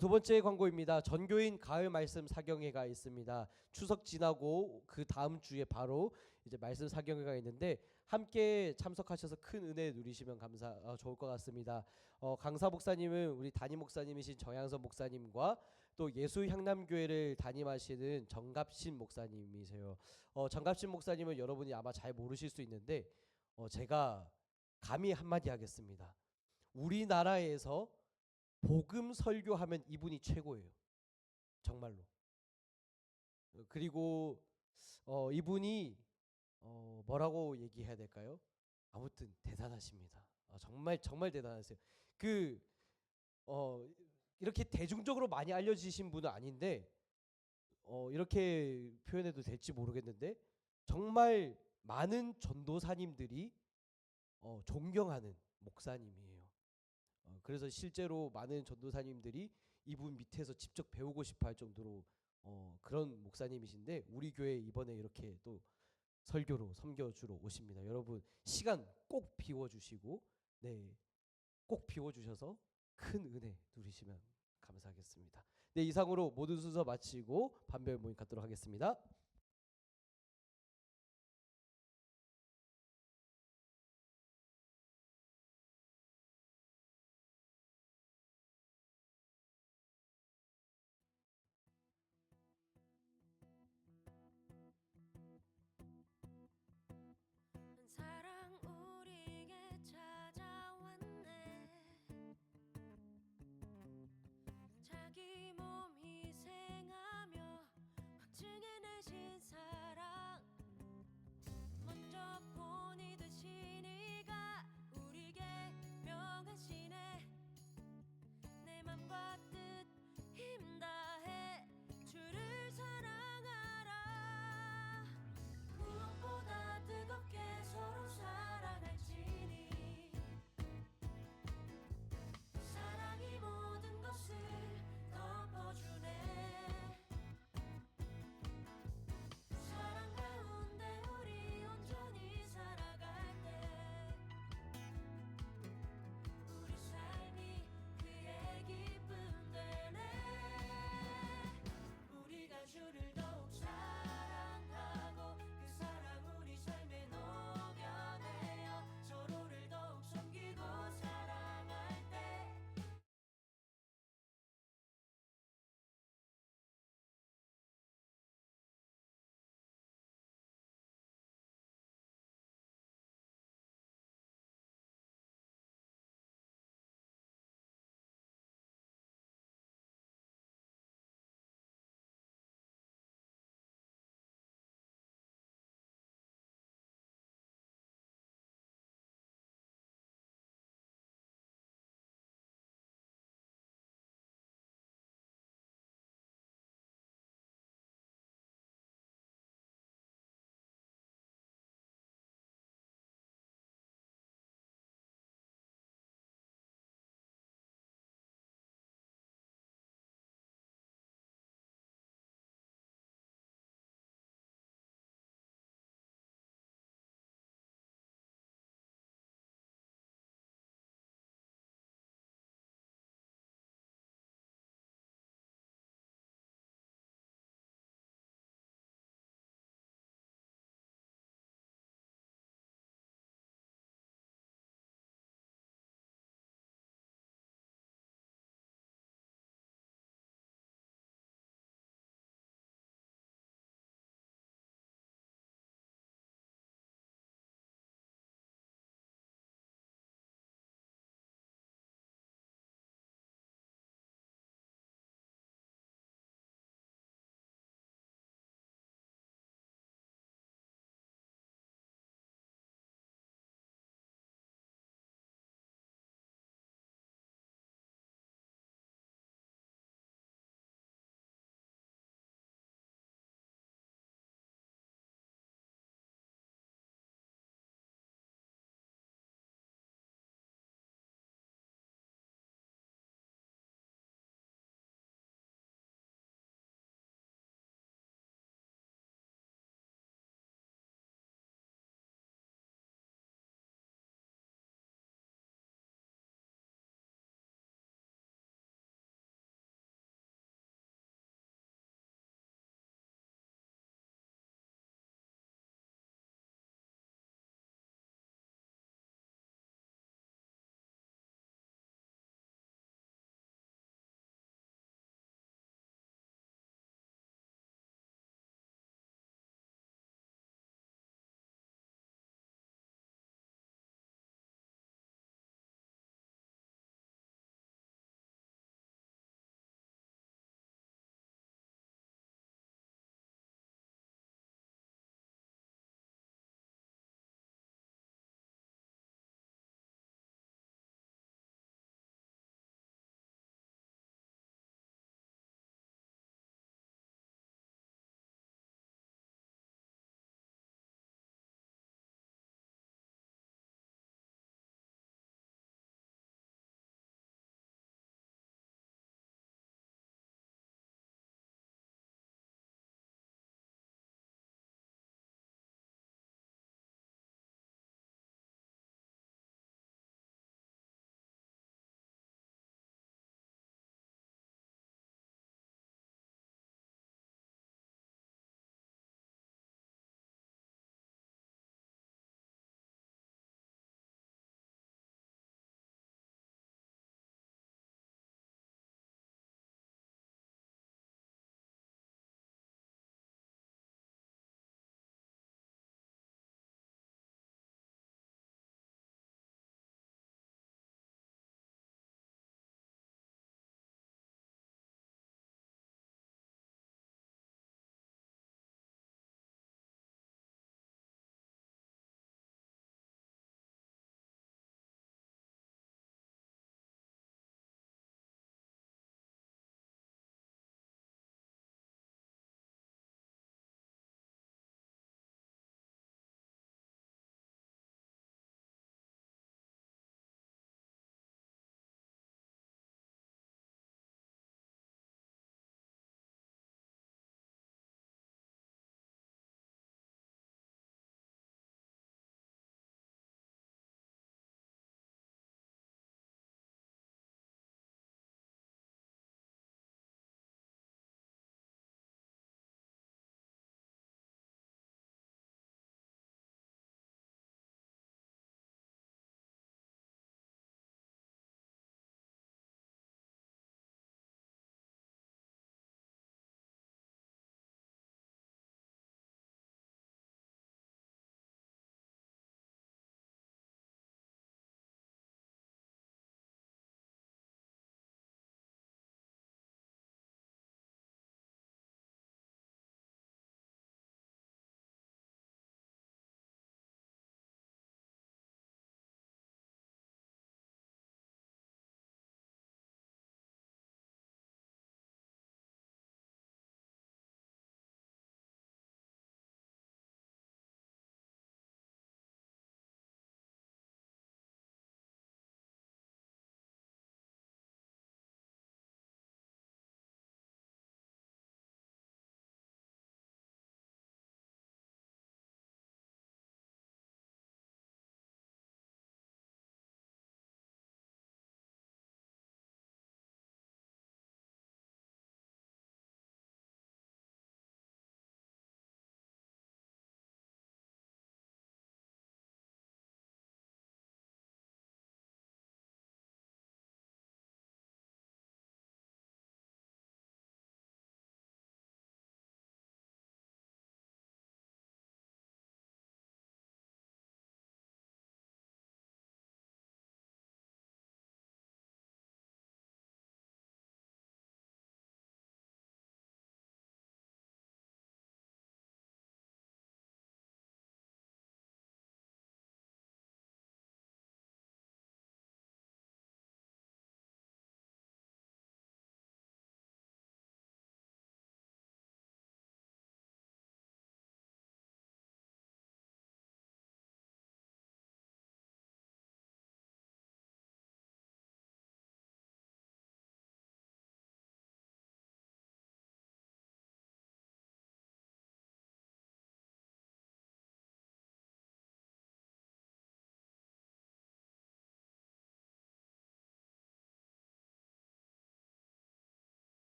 두 번째 광고입니다. 전교인 가을 말씀 사경회가 있습니다. 추석 지나고 그 다음 주에 바로 이제 말씀 사경회가 있는데 함께 참석하셔서 큰 은혜 누리시면 좋을 것 같습니다. 강사 목사님은 우리 담임 목사님이신 정양선 목사님과 또 예수향남교회를 담임하시는 정갑신 목사님이세요. 정갑신 목사님은 여러분이 아마 잘 모르실 수 있는데 제가 감히 한마디 하겠습니다. 우리나라에서 복음 설교하면 이분이 최고예요. 정말로. 그리고 이분이 뭐라고 얘기해야 될까요? 아무튼 대단하십니다. 정말 대단하세요. 이렇게 대중적으로 많이 알려지신 분은 아닌데 이렇게 표현해도 될지 모르겠는데 정말 많은 전도사님들이 존경하는 목사님이에요. 그래서 실제로 많은 전도사님들이 이분 밑에서 직접 배우고 싶어 할 정도로 그런 목사님이신데 우리 교회 이번에 이렇게 또 설교로 섬겨주러 오십니다. 여러분 시간 꼭 비워주시고 네, 꼭 비워주셔서 큰 은혜 누리시면 감사하겠습니다. 네, 이상으로 모든 순서 마치고 반별 모임 갖도록 하겠습니다.